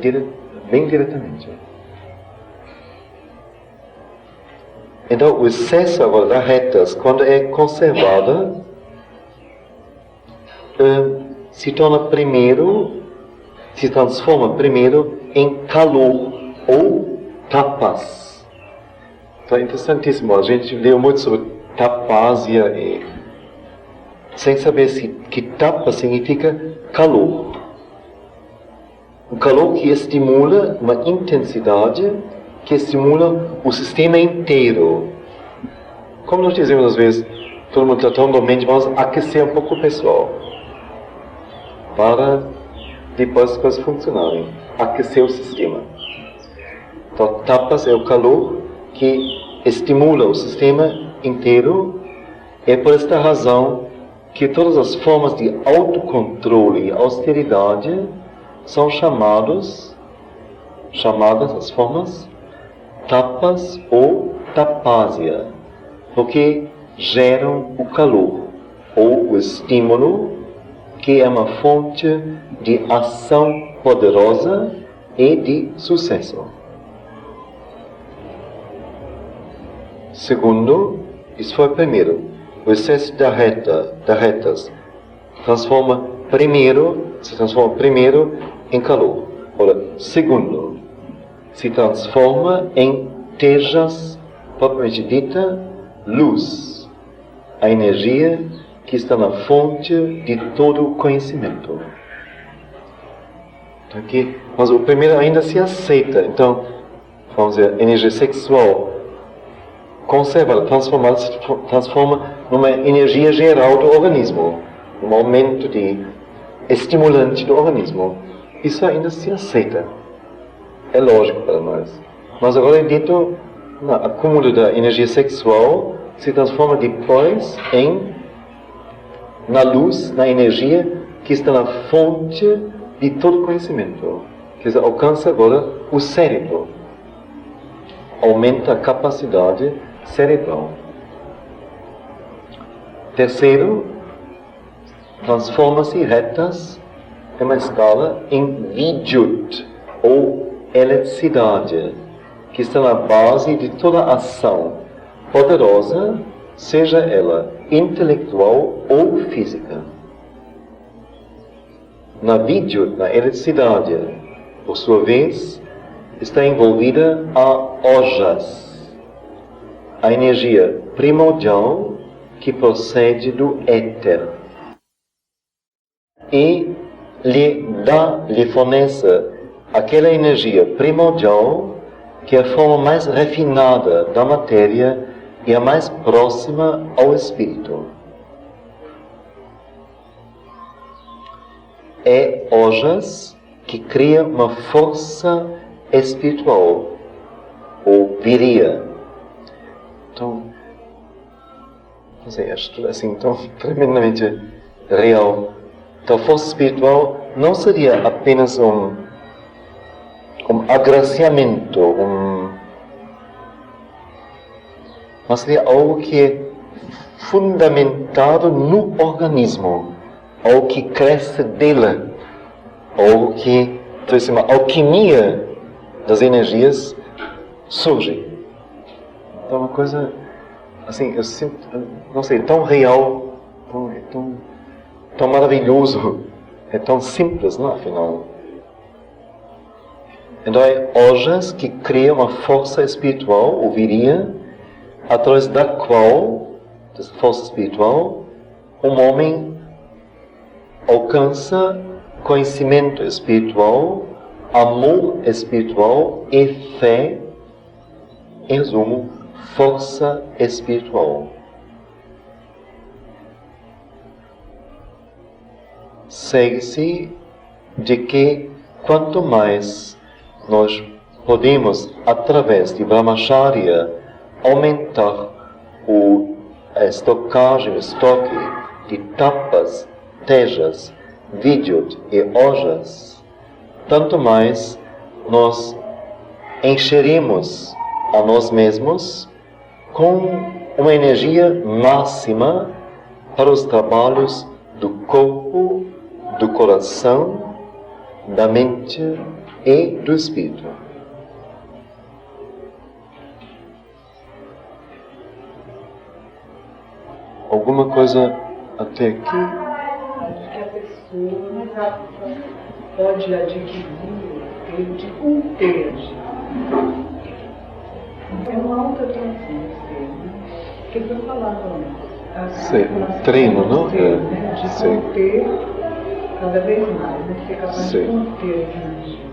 bem diretamente. Então, o excesso agora das retas, quando é conservada, se transforma primeiro em calor ou tapas. Então é interessantíssimo, a gente leu muito sobre tapásia e sem saber que tapa significa calor. Um calor que estimula uma intensidade que estimula o sistema inteiro. Como nós dizemos às vezes, todo mundo está tão doente, vamos aquecer um pouco o pessoal para depois as coisas funcionarem, aquecer o sistema. Então, tapas é o calor que estimula o sistema inteiro. É por esta razão que todas as formas de autocontrole e austeridade são chamadas as formas tapas ou tapásia, porque geram o calor ou o estímulo, que é uma fonte de ação poderosa e de sucesso. Segundo, isso foi o primeiro, o excesso das retas se transforma primeiro em calor. Ora, segundo, se transforma em tejas, propriamente dita, luz, a energia que está na fonte de todo o conhecimento. Então, aqui, mas o primeiro ainda se aceita. Então, vamos dizer, a energia sexual conserva, transforma numa energia geral do organismo, um aumento de estimulante do organismo. Isso ainda se aceita. É lógico para nós. Mas agora é dito, o acúmulo da energia sexual se transforma depois na luz, na energia que está na fonte de todo conhecimento. Quer dizer, alcança agora o cérebro. Aumenta a capacidade cerebral. Terceiro, transforma-se retas em uma escala em Vidyut, ou eletricidade, que está na base de toda ação poderosa, seja ela intelectual ou física. Na Vidyut, na eletricidade, por sua vez, está envolvida a Ojas, a energia primordial que procede do éter, e lhe fornece aquela energia primordial que é a forma mais refinada da matéria e a mais próxima ao espírito. É Ojas que cria uma força espiritual, ou viria. Então, não sei, acho tudo assim tão tremendamente real. Então, força espiritual não seria apenas um agraciamento, mas seria algo que é fundamentado no organismo, algo que cresce dele, algo que, então, assim, uma alquimia das energias surge. Então, uma coisa, assim, eu sinto, não sei, tão real, tão maravilhoso, é tão simples, não, afinal. Então é Ojas que cria uma força espiritual, ou viria, através da qual, dessa força espiritual, um homem alcança conhecimento espiritual, amor espiritual e fé, em resumo, força espiritual. Segue-se de que quanto mais nós podemos, através de Brahmacharya, aumentar a estocagem, o estoque de tapas, tejas, vidyut e ojas, tanto mais nós encheremos a nós mesmos com uma energia máxima para os trabalhos do corpo, do coração, da mente e do espírito. Alguma coisa até aqui? Acho que a pessoa pode adquirir o termo de conter. É uma alta transcendência, que foi falado antes. Sim, treino, não? De conter cada vez mais, né? Ser capaz Sim. de conter a energia.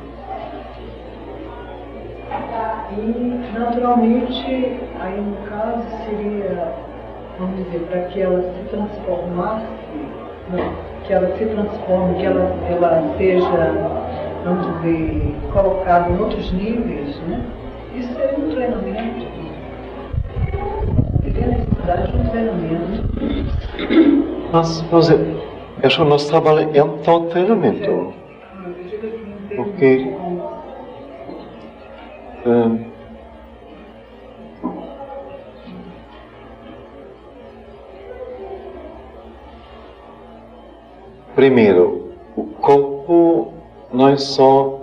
E, naturalmente, aí no caso seria, vamos dizer, para que ela se transformasse, não, que ela se transforme, que ela seja, vamos dizer, colocada em outros níveis, né? Isso seria um treinamento. Seria a necessidade de um treinamento. Mas, vamos dizer, eu acho que o nosso trabalho é um tal treinamento. Porque primeiro, o corpo não é só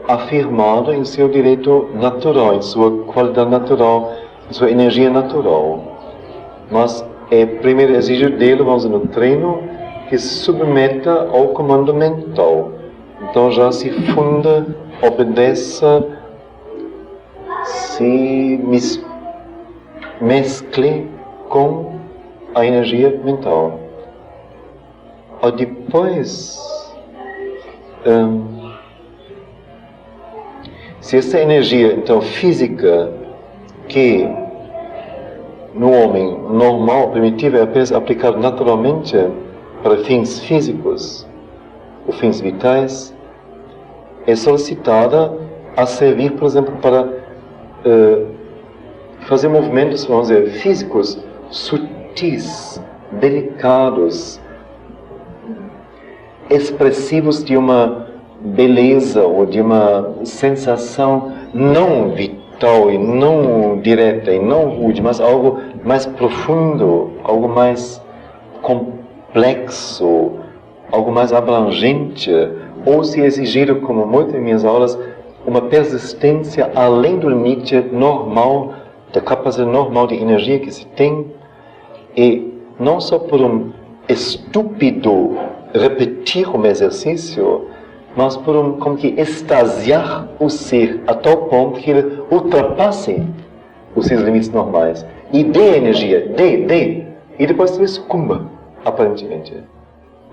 afirmado em seu direito natural, em sua qualidade natural, em sua energia natural. Mas primeiro exige dele, vamos dizer, no treino, que se submeta ao comando mental. Então já se funda, obedeça, se mescle com a energia mental. Depois, se essa energia, então, física, que no homem normal, primitivo, é apenas aplicada naturalmente para fins físicos, ou fins vitais, é solicitada a servir, por exemplo, para fazer movimentos, vamos dizer, físicos, sutis, delicados, expressivos de uma beleza ou de uma sensação não vital e não direta e não rude, mas algo mais profundo, algo mais complexo, algo mais abrangente, ou se exigir, como muito em minhas aulas, uma persistência além do limite normal, da capacidade normal de energia que se tem, e não só por um estúpido repetir um exercício, mas por como que extasiar o ser a tal ponto que ele ultrapasse os seus limites normais e dê energia, e depois ele sucumba, aparentemente.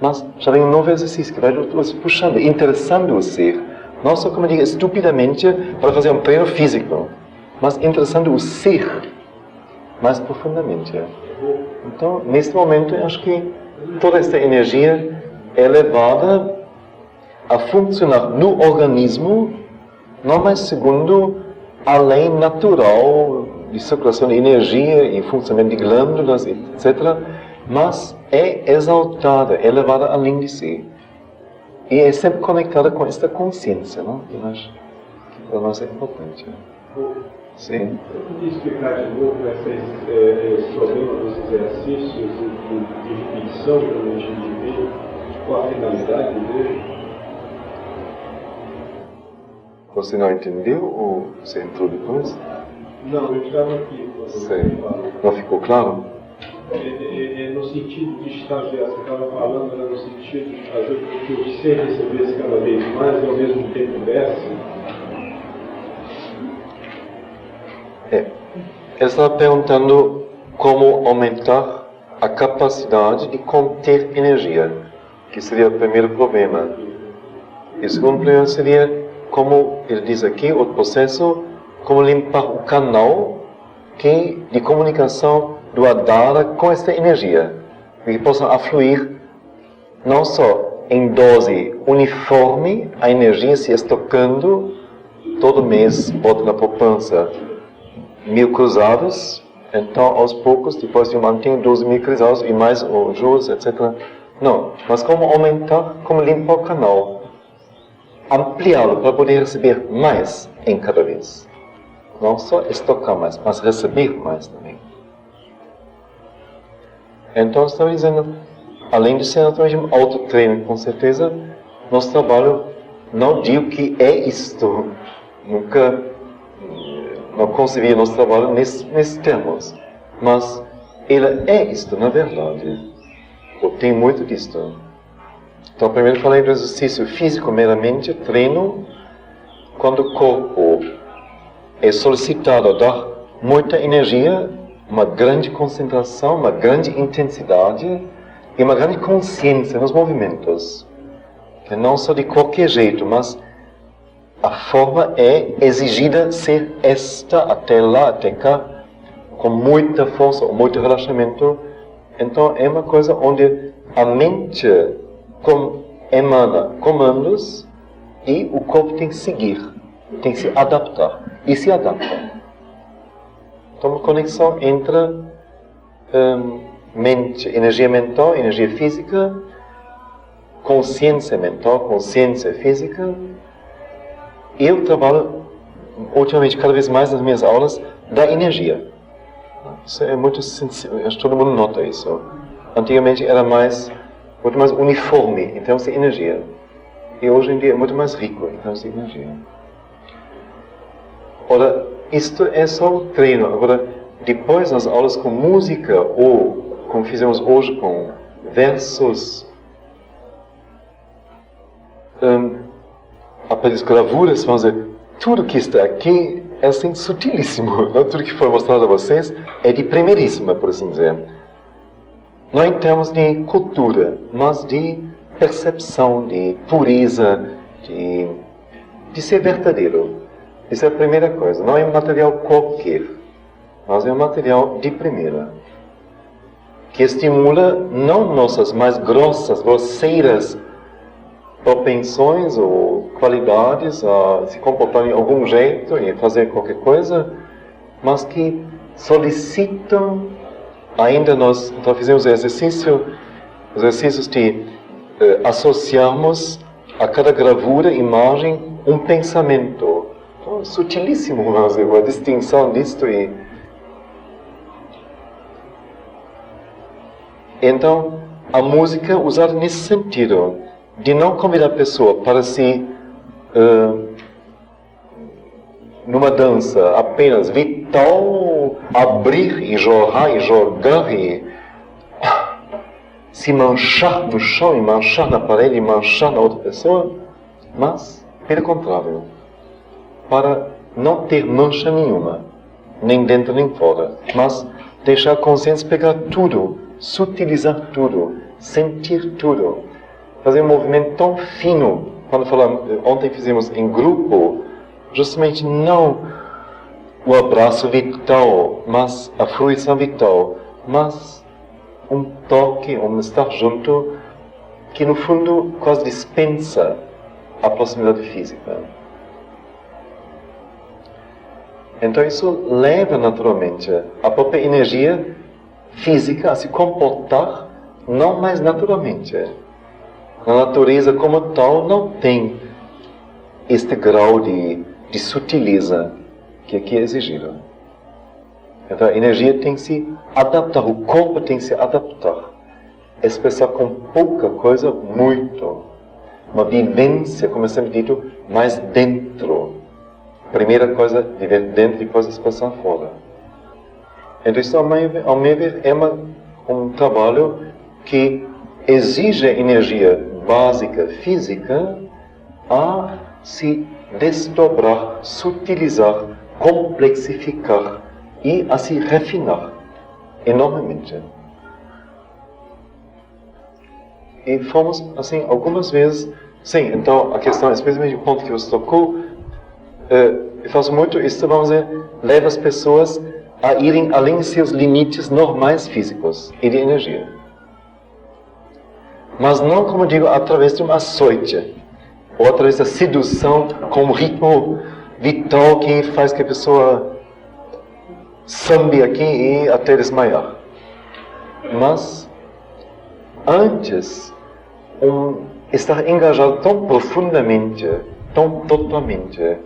Mas já vem um novo exercício que vai puxando, interessando o ser, não só, como eu digo, estupidamente para fazer um treino físico, mas interessando o ser mais profundamente. Então, neste momento, eu acho que toda esta energia é levada a funcionar no organismo, não mais segundo a lei natural de circulação de energia e funcionamento de glândulas, etc., mas é exaltada, é levada além de si. E é sempre conectada com esta consciência, não? Eu acho que para nós é importante. Sim. Eu podia explicar de novo esse problema dos exercícios de repetição que a gente vive, qual a finalidade dele? Você não entendeu ou você entrou depois? Não, eu estava aqui. Sim. Não ficou claro? No sentido de estagiar, você estava falando, no sentido de fazer com que o ser recebesse cada vez mais e ao mesmo tempo desse. Ele estava perguntando como aumentar a capacidade de conter energia, que seria o primeiro problema. E o segundo problema seria, como ele diz aqui, o processo, como limpar o canal de comunicação do Adara com esta energia, que possa afluir não só em dose uniforme, a energia se estocando, todo mês bota na poupança 1000 cruzados, então aos poucos, depois de manter 12.000 cruzados e mais os juros, etc. Não, mas como aumentar, como limpar o canal, ampliá-lo para poder receber mais em cada vez. Não só estocar mais, mas receber mais também. Então, estamos dizendo, além de ser naturalmente um autotreino, com certeza, nosso trabalho, não digo que é isto. Nunca não concebi nosso trabalho nesses termos. Mas ele é isto, na verdade. Tem muito disto. Então, primeiro falei do exercício físico meramente, treino, quando o corpo é solicitado a dar muita energia, uma grande concentração, uma grande intensidade e uma grande consciência nos movimentos. Que não só de qualquer jeito, mas a forma é exigida ser esta, até lá, até cá, com muita força, ou muito relaxamento. Então é uma coisa onde a mente emana comandos e o corpo tem que seguir, tem que se adaptar, e se adapta. Então uma conexão entre mente, energia mental, energia física, consciência mental, consciência física. Eu trabalho, ultimamente, cada vez mais nas minhas aulas, da energia. Isso é muito sensível, acho que todo mundo nota isso. Antigamente era muito mais uniforme em termos de energia. E hoje em dia é muito mais rico em termos de energia. Ora, isto é só o treino. Agora, depois nas aulas com música, ou como fizemos hoje com versos, apenas gravuras, vamos dizer, tudo que está aqui é assim sutilíssimo. Não? Tudo que foi mostrado a vocês é de primeiríssima, por assim dizer. Não em termos de cultura, mas de percepção, de pureza, de ser verdadeiro. Isso é a primeira coisa. Não é um material qualquer, mas é um material de primeira. Que estimula não nossas mais grosseiras propensões ou qualidades a se comportar de algum jeito e fazer qualquer coisa, mas que solicitam, ainda nós então fizemos exercícios de associarmos a cada gravura, imagem, um pensamento. Então, sutilíssimo, vamos dizer, a distinção disto e... Então, a música usada nesse sentido, de não convidar a pessoa para se, numa dança, apenas vital, abrir e jorrar e jogar e se manchar no chão e manchar na parede e manchar na outra pessoa, mas, pelo contrário, para não ter mancha nenhuma, nem dentro nem fora, mas deixar a consciência pegar tudo, sutilizar tudo, sentir tudo. Fazer um movimento tão fino, quando falamos, ontem fizemos em grupo, justamente não o abraço vital, mas a fruição vital, mas um toque, um estar junto, que no fundo quase dispensa a proximidade física. Então isso leva naturalmente a própria energia física a se comportar não mais naturalmente. A natureza como tal não tem este grau de sutileza que aqui é exigido. Então a energia tem que se adaptar, o corpo tem que se adaptar. Expressar com pouca coisa, muito. Uma vivência, como é sempre dito, mais dentro. Primeira coisa, viver dentro, depois expressar fora. Então isso, ao meu ver, é um trabalho que exige energia básica física a se desdobrar, sutilizar, complexificar e a se refinar enormemente. E fomos, assim, algumas vezes... Sim, então a questão, especialmente o ponto que você tocou, eu faço muito isso, vamos dizer, leva as pessoas a irem além de seus limites normais físicos e de energia. Mas não, como digo, através de um açoite, ou através da sedução com um ritmo vital que faz que a pessoa sambe aqui e até desmaiar. Mas, antes, estar engajado tão profundamente, tão totalmente,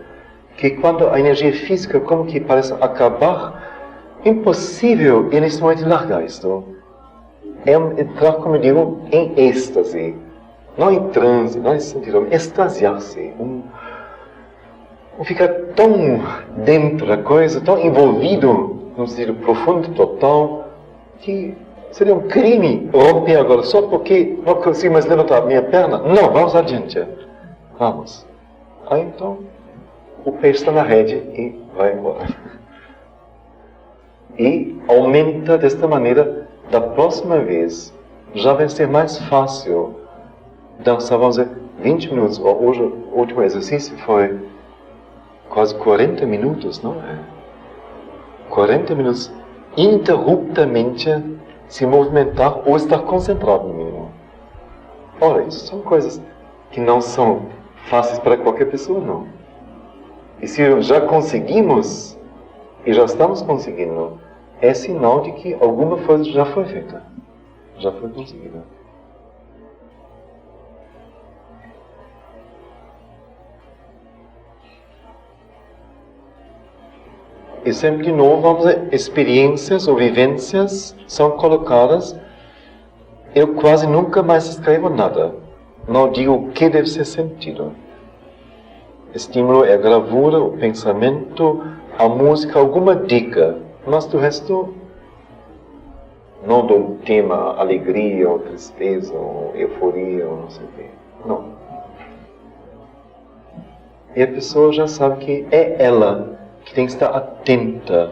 que quando a energia física como que parece acabar, impossível em esse momento largar isto. É entrar, como eu digo, em êxtase. Não em transe, não em sentido, extasiar-se. Ficar tão dentro da coisa, tão envolvido num sentido profundo, total, que seria um crime romper agora só porque não consigo mais levantar a minha perna. Não, vamos adiante. Vamos. Aí então, o peixe está na rede e vai embora. E aumenta desta maneira, da próxima vez, já vai ser mais fácil dançar, vamos dizer, 20 minutos. Hoje, o último exercício foi quase 40 minutos, não é? 40 minutos ininterruptamente se movimentar ou estar concentrado no mínimo. Ora, isso são coisas que não são fáceis para qualquer pessoa, não. E se já conseguimos, e já estamos conseguindo, é sinal de que alguma coisa já foi feita. Já foi conseguida. E sempre de novo, vamos dizer, experiências ou vivências são colocadas. Eu quase nunca mais escrevo nada. Não digo o que deve ser sentido. Estímulo é a gravura, o pensamento, a música, alguma dica. Mas do resto, não dou um tema, alegria, ou tristeza, ou euforia, ou não sei o quê. Não. E a pessoa já sabe que é ela que tem que estar atenta,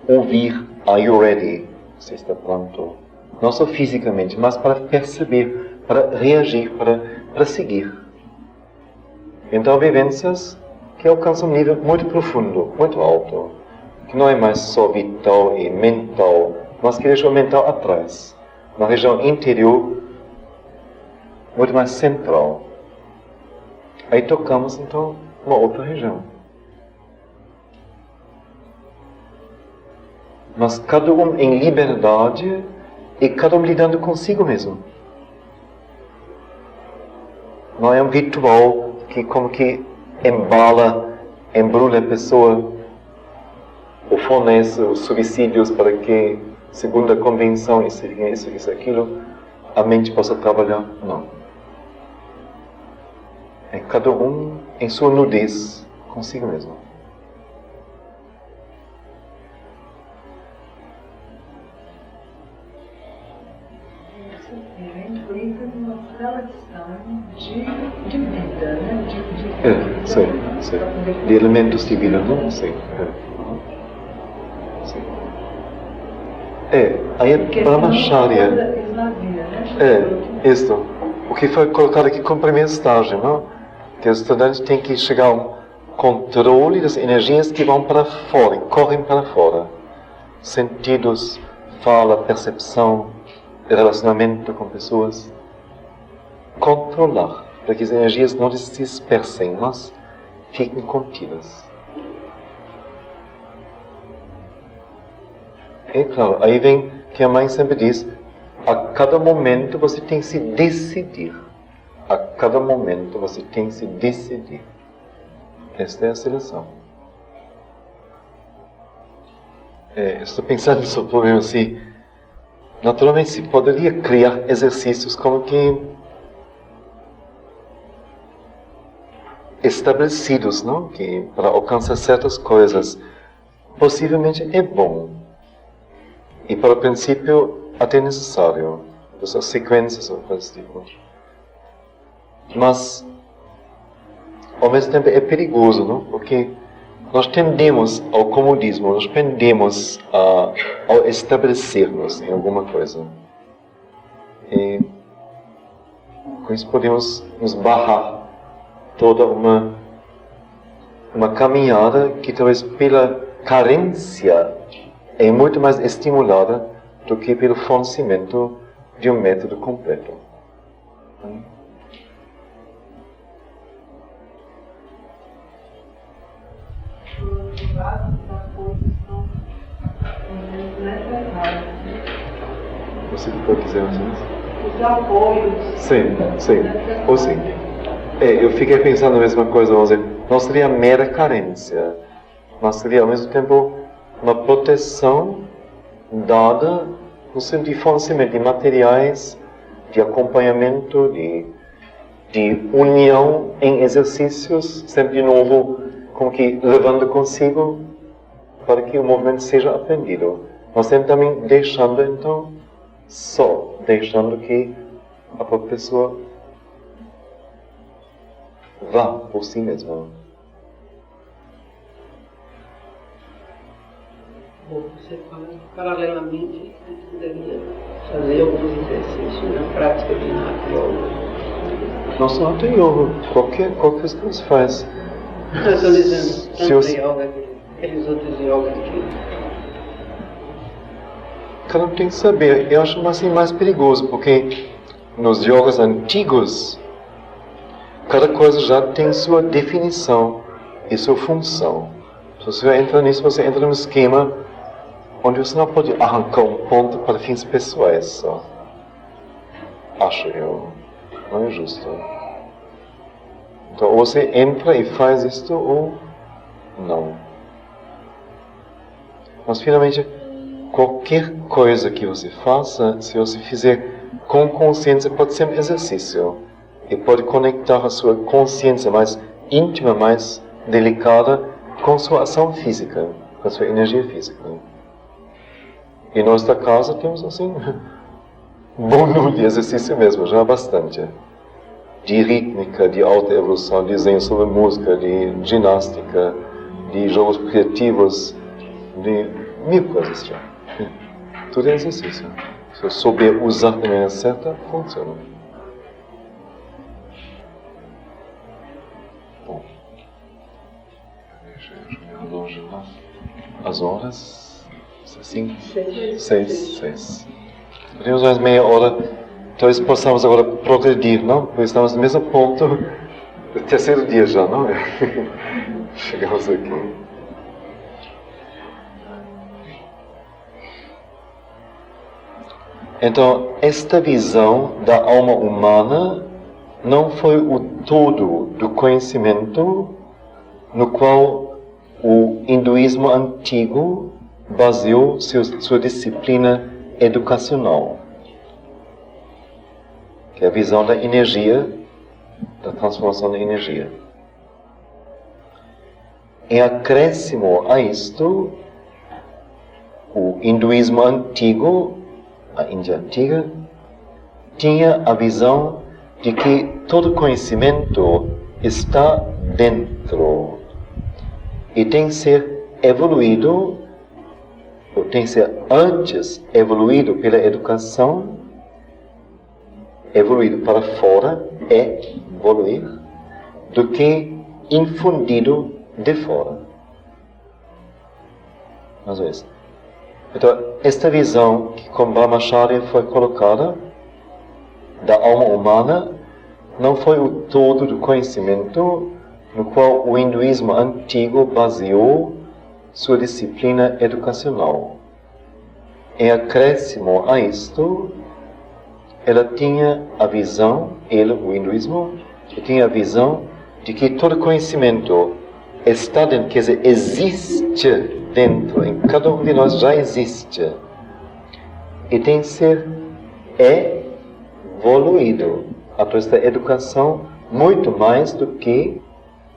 ouvir, are you ready? Você está pronto? Não só fisicamente, mas para perceber, para reagir, para seguir. Então, vivências que alcançam um nível muito profundo, muito alto, que não é mais só vital e mental, mas que deixa o mental atrás, na região interior, muito mais central. Aí tocamos, então, uma outra região. Mas cada um em liberdade e cada um lidando consigo mesmo. Não é um ritual que como que embrulha a pessoa ou fornece os subsídios para que, segundo a convenção, isso, aquilo, a mente possa trabalhar. Não. É cada um em sua nudez consigo mesmo. De vida, né? Sim. De elementos de vida, não? Sim. Aí é brahmacharya. Isto. O que foi colocado aqui como primeiro estágio, não? Que o estudante tem que chegar ao controle das energias que vão para fora, e correm para fora. Sentidos, fala, percepção, relacionamento com pessoas. Controlar, para que as energias não se dispersem, mas fiquem contidas. É claro, aí vem que a mãe sempre diz, a cada momento você tem que se decidir. A cada momento você tem que se decidir. Esta é a seleção. Estou pensando sobre o problema assim. Naturalmente se poderia criar exercícios como que estabelecidos, não? Que para alcançar certas coisas possivelmente é bom e para o princípio até necessário, essas sequências ou coisas tipo. Mas ao mesmo tempo é perigoso, não? Porque nós tendemos ao comodismo, nós tendemos ao estabelecer-nos em alguma coisa e com isso podemos nos barrar toda uma caminhada que talvez pela carência é muito mais estimulada do que pelo fornecimento de um método completo. Você pode dizer assim? Os apoios. Sim. Ou sim. Eu fiquei pensando a mesma coisa, vamos dizer, não seria mera carência, mas seria ao mesmo tempo uma proteção dada no sentido de fornecimento de materiais, de acompanhamento, de união em exercícios, sempre de novo, como que levando consigo para que o movimento seja aprendido. Mas sempre também deixando, então, deixando que a própria pessoa vá por si mesma. Bom, você fala, paralelamente, a gente poderia fazer alguns exercícios na prática de Hatha Yoga. Não só Hatha Yoga, qualquer coisa que você faz. Eu estou dizendo, Tantra Yoga, aqueles outros yogas que... Cada um tem que saber. Eu acho assim mais perigoso, porque nos yogas antigos, cada coisa já tem sua definição e sua função. Se você entra nisso, você entra no esquema onde você não pode arrancar um ponto para fins pessoais só. Acho eu. Não é justo. Então, ou você entra e faz isto, ou não. Mas, finalmente, qualquer coisa que você faça, se você fizer com consciência, pode ser um exercício. E pode conectar a sua consciência mais íntima, mais delicada, com sua ação física, com sua energia física. E nós da casa temos, assim, um bom número de exercício mesmo, já bastante. De rítmica, de alta evolução, de zen sobre música, de ginástica, de jogos criativos, de mil coisas já. Tudo é exercício. Se eu souber usar da maneira certa, funciona. Bom. Deixa eu ver o relógio lá. As horas... 5? 6. Podemos mais meia hora. Talvez possamos agora progredir, não? Porque estamos no mesmo ponto do terceiro dia já, não é? Chegamos aqui. Então, esta visão da alma humana não foi o todo do conhecimento no qual o hinduísmo antigo baseou sua disciplina educacional, que é a visão da energia, da transformação da energia. Em acréscimo a isto, o hinduísmo antigo, a Índia antiga, tinha a visão de que todo conhecimento está dentro e tem que ser evoluído, ou tem que ser antes evoluído pela educação, evoluído para fora, evoluir, do que infundido de fora. Mais ou menos. Então, esta visão que com Brahmacharya foi colocada da alma humana não foi o todo do conhecimento no qual o hinduísmo antigo baseou sua disciplina educacional. Em acréscimo a isto, ela tinha a visão, o hinduísmo, tinha a visão de que todo conhecimento está dentro, quer dizer, existe dentro, em cada um de nós já existe. E tem que ser evoluído através da educação muito mais do que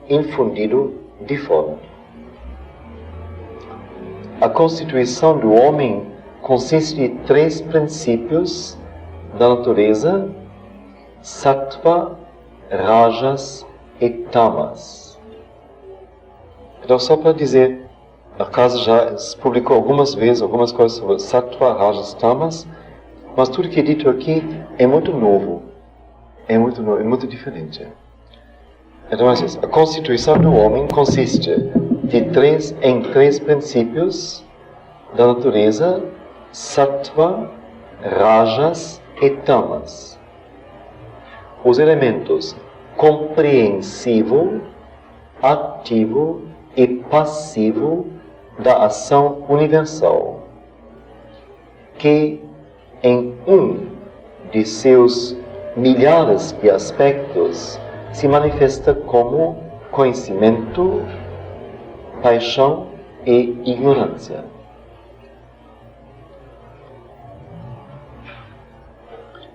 infundido de fora. A constituição do homem consiste de 3 princípios da natureza: sattva, rajas e tamas. Então, só para dizer, a casa já se publicou algumas vezes algumas coisas sobre sattva, rajas, tamas, mas tudo que é dito aqui é muito novo, é muito diferente. Então, a constituição do homem consiste em 3 princípios da natureza: sattva, rajas e tamas. Os elementos compreensivo, ativo e passivo da ação universal, que em um de seus milhares de aspectos se manifesta como conhecimento, paixão e ignorância.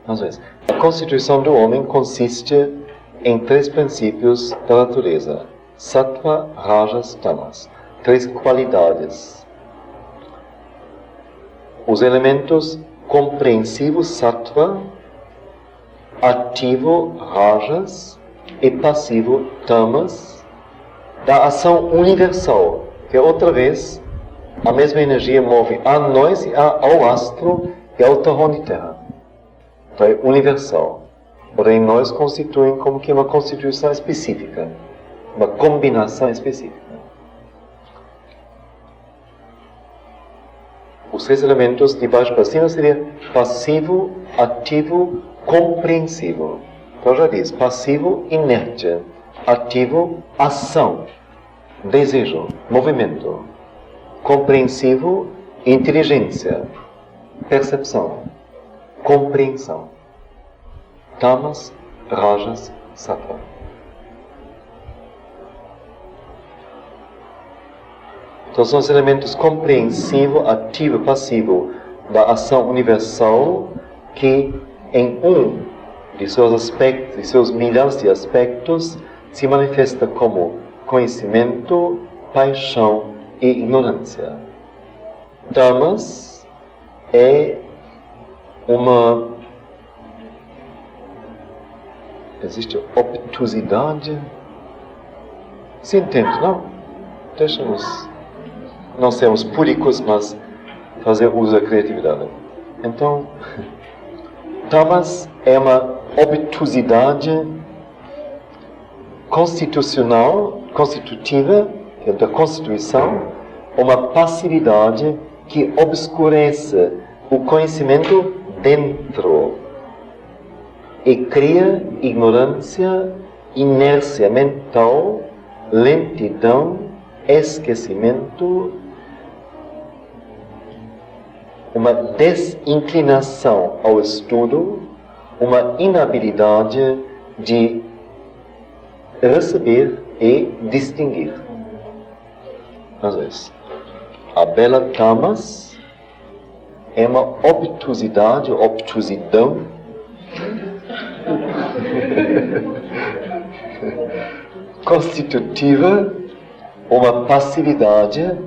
Vamos ver. A constituição do homem consiste em 3 princípios da natureza: sattva, rajas, tamas. 3 qualidades. Os elementos compreensivos, sattva, ativo, rajas, e passivo, tamas, da ação universal, que outra vez a mesma energia move a nós e ao astro e ao terrão de terra. Então é universal. Porém, nós constituem como que uma constituição específica, uma combinação específica. Os 3 elementos de baixo para cima seria passivo, ativo, compreensivo. Então já diz, passivo, inércia, ativo, ação, desejo, movimento, compreensivo, inteligência, percepção, compreensão. Tamas, rajas, sattva. Então são os elementos compreensivo, ativo, passivo da ação universal que em de seus aspectos, de seus milhares de aspectos, se manifesta como conhecimento, paixão e ignorância. Tamas é existe obtusidade. Se entende, não? Deixamos não sermos púdicos, mas fazer uso da criatividade. Então, tamas é uma obtusidade constitutiva, da constituição, uma passividade que obscurece o conhecimento dentro e cria ignorância, inércia mental, lentidão, esquecimento, uma desinclinação ao estudo, uma inabilidade de receber e distinguir. Às vezes, a bela tamas é uma obtusidade, obtusidão, constitutiva, uma passividade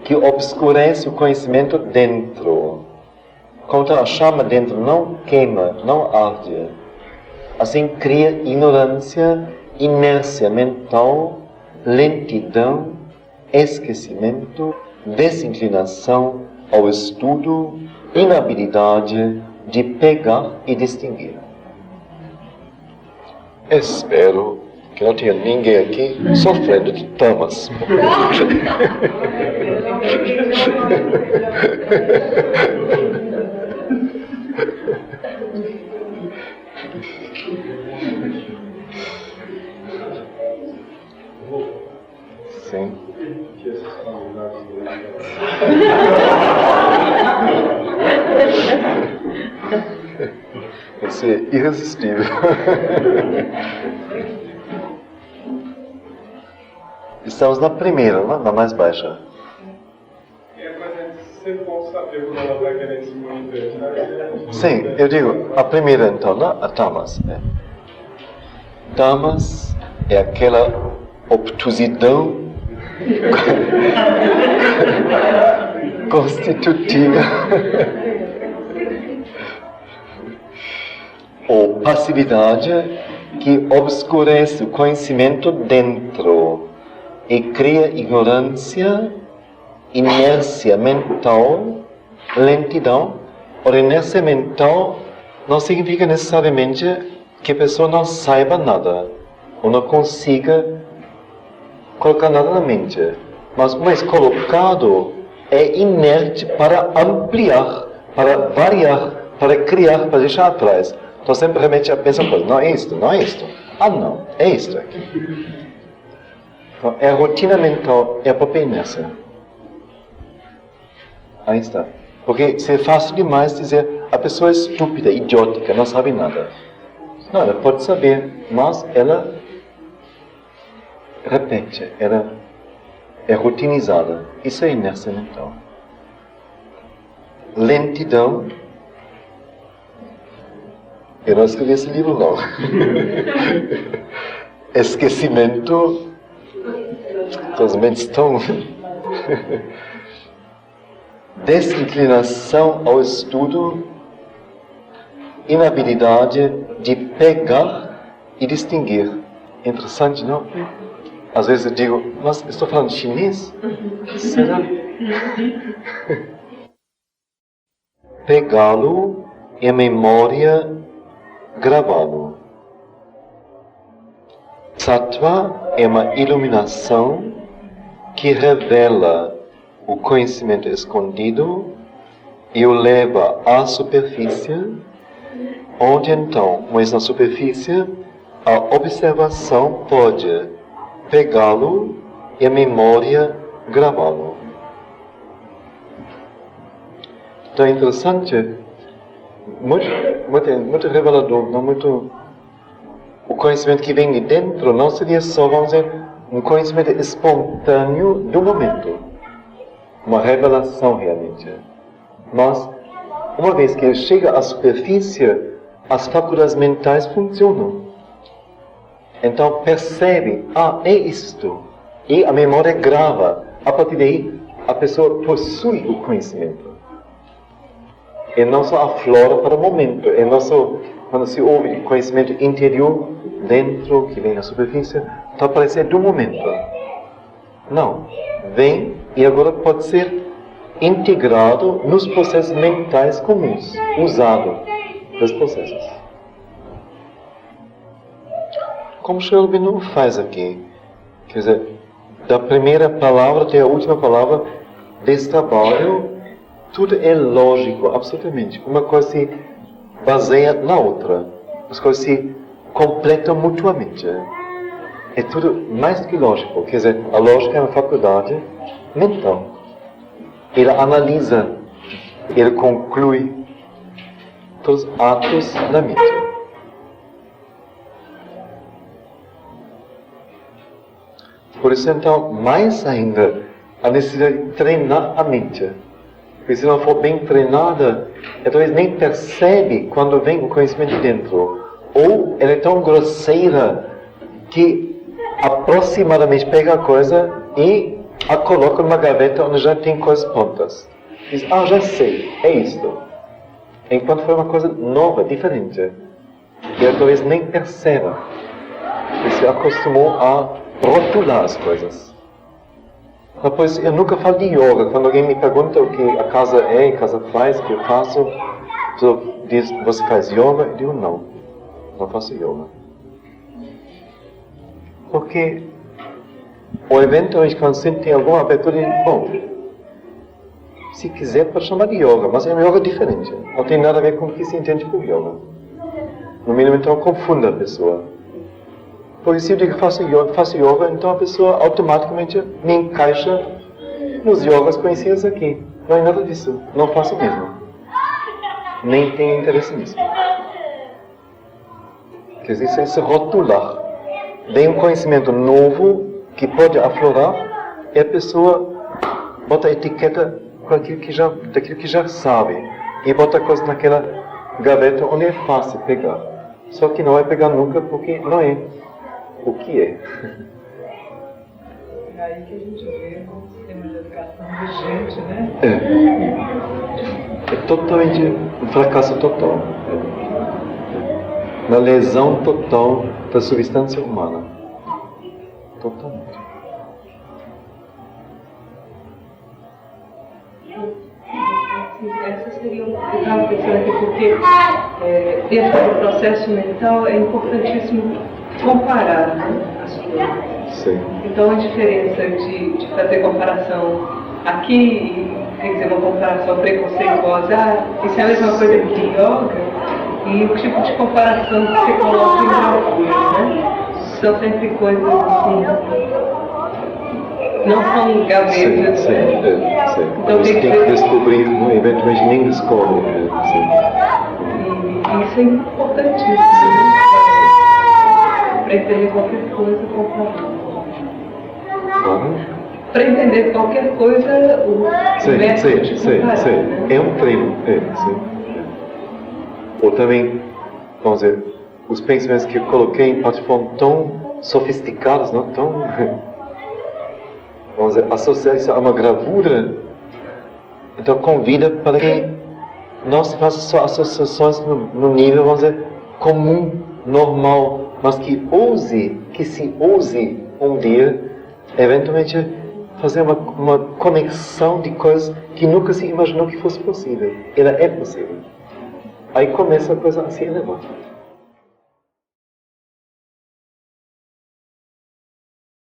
que obscurece o conhecimento dentro. Quando a chama dentro não queima, não arde, assim cria ignorância, inércia mental, lentidão, esquecimento, desinclinação ao estudo, inabilidade de pegar e distinguir. Espero que não tenha ninguém aqui sofrendo de tamas. Sim. Isso é irresistível. Estamos na primeira, na mais baixa. Mas é sempre bom saber quando ela vai querer se manifestar. Sim, eu digo, a primeira então, a tamas. Tamas é aquela obtusidão constitutiva ou passividade que obscurece o conhecimento dentro e cria ignorância, inércia mental, lentidão. Ora, inércia mental não significa necessariamente que a pessoa não saiba nada ou não consiga colocar nada na mente, mas colocado é inerte para ampliar, para variar, para criar, para deixar atrás. Então sempre remete a mesma coisa. Não é isto, não é isto. Ah não, é isto aqui. Então, é a rotina mental, é a própria inércia. Aí está. Porque é fácil demais dizer a pessoa é estúpida, idiótica, não sabe nada. Não, ela pode saber, mas ela repete, é rutinizada. Isso é inércia mental. Lentidão. Eu não escrevi esse livro, não. Esquecimento. As mentes estão. Desinclinação ao estudo. Inabilidade de pegar e distinguir. Interessante, não? Às vezes eu digo, mas estou falando chinês? Será? Pegá-lo em memória, gravá-lo. Sattva é uma iluminação que revela o conhecimento escondido e o leva à superfície, onde então, mas na superfície, a observação pode pegá-lo e a memória gravá-lo. Então é interessante, muito revelador, não muito. O conhecimento que vem de dentro não seria só, vamos dizer, um conhecimento espontâneo do momento, uma revelação realmente. Mas, uma vez que ele chega à superfície, as faculdades mentais funcionam. Então percebe, é isto. E a memória grava. A partir daí, a pessoa possui o conhecimento. E não só aflora para o momento. E não só quando se ouve conhecimento interior, dentro, que vem na superfície, então parece do momento. Não. Vem e agora pode ser integrado nos processos mentais comuns. Usado. Dos processos. Como Sri Aurobindo faz aqui, quer dizer, da primeira palavra até a última palavra desse trabalho, tudo é lógico, absolutamente. Uma coisa se baseia na outra, as coisas se completam mutuamente. É tudo mais do que lógico, quer dizer, a lógica é uma faculdade mental. Ele analisa, ele conclui todos os atos da mente. Por isso, então, mais ainda, a necessidade de treinar a mente. Porque se não for bem treinada, talvez nem percebe quando vem o conhecimento de dentro. Ou ela é tão grosseira que aproximadamente pega a coisa e a coloca numa gaveta onde já tem coisas prontas. Diz, já sei, é isto. Enquanto foi uma coisa nova, diferente. E ela talvez nem perceba. Porque se acostumou a rotular as coisas. Depois, eu nunca falo de yoga. Quando alguém me pergunta o que a casa é, a casa faz, o que eu faço, a pessoa diz, você faz yoga? Eu digo, não faço yoga. Porque o eventualmente quando você tem alguma abertura, bom, se quiser pode chamar de yoga, mas é um yoga diferente. Não tem nada a ver com o que se entende por yoga. No mínimo, então, confunda a pessoa. Porque se eu digo que faço yoga, então a pessoa automaticamente me encaixa nos yogas conhecidos aqui. Não é nada disso. Não faço mesmo. Nem tenho interesse nisso. Quer dizer, isso é se rotular. Vem um conhecimento novo que pode aflorar e a pessoa bota a etiqueta daquilo que já sabe. E bota a coisa naquela gaveta onde é fácil pegar. Só que não vai pegar nunca porque não é o que é. É aí que a gente vê o sistema de educação vigente, né? É totalmente um fracasso total. Uma lesão total da substância humana. Totalmente. Essa seria eu estava pensando aqui porque dentro do processo mental é importantíssimo comparar, né, as coisas. Sim. Então a diferença de fazer comparação aqui, quer dizer, uma comparação preconceituosa, isso é a mesma coisa de yoga, e o tipo de comparação que você coloca em gravuras, né? São sempre coisas assim, não são gavetas. Sim. Então você tem que descobrir, eventualmente nem descobre. E isso é importantíssimo, né? Para entender qualquer coisa comparando. Claro. Para entender qualquer coisa, o Sim, método sim. né? É um treino, sim. Ou também, vamos dizer, os pensamentos que eu coloquei em parte foram tão sofisticados, não tão, vamos dizer, associar isso a uma gravura. Então convida para que não se faça só associações no nível, vamos dizer, comum, normal, mas que se ouse um dia, eventualmente, fazer uma conexão de coisas que nunca se imaginou que fosse possível. Ela é possível. Aí começa a coisa a se elevar.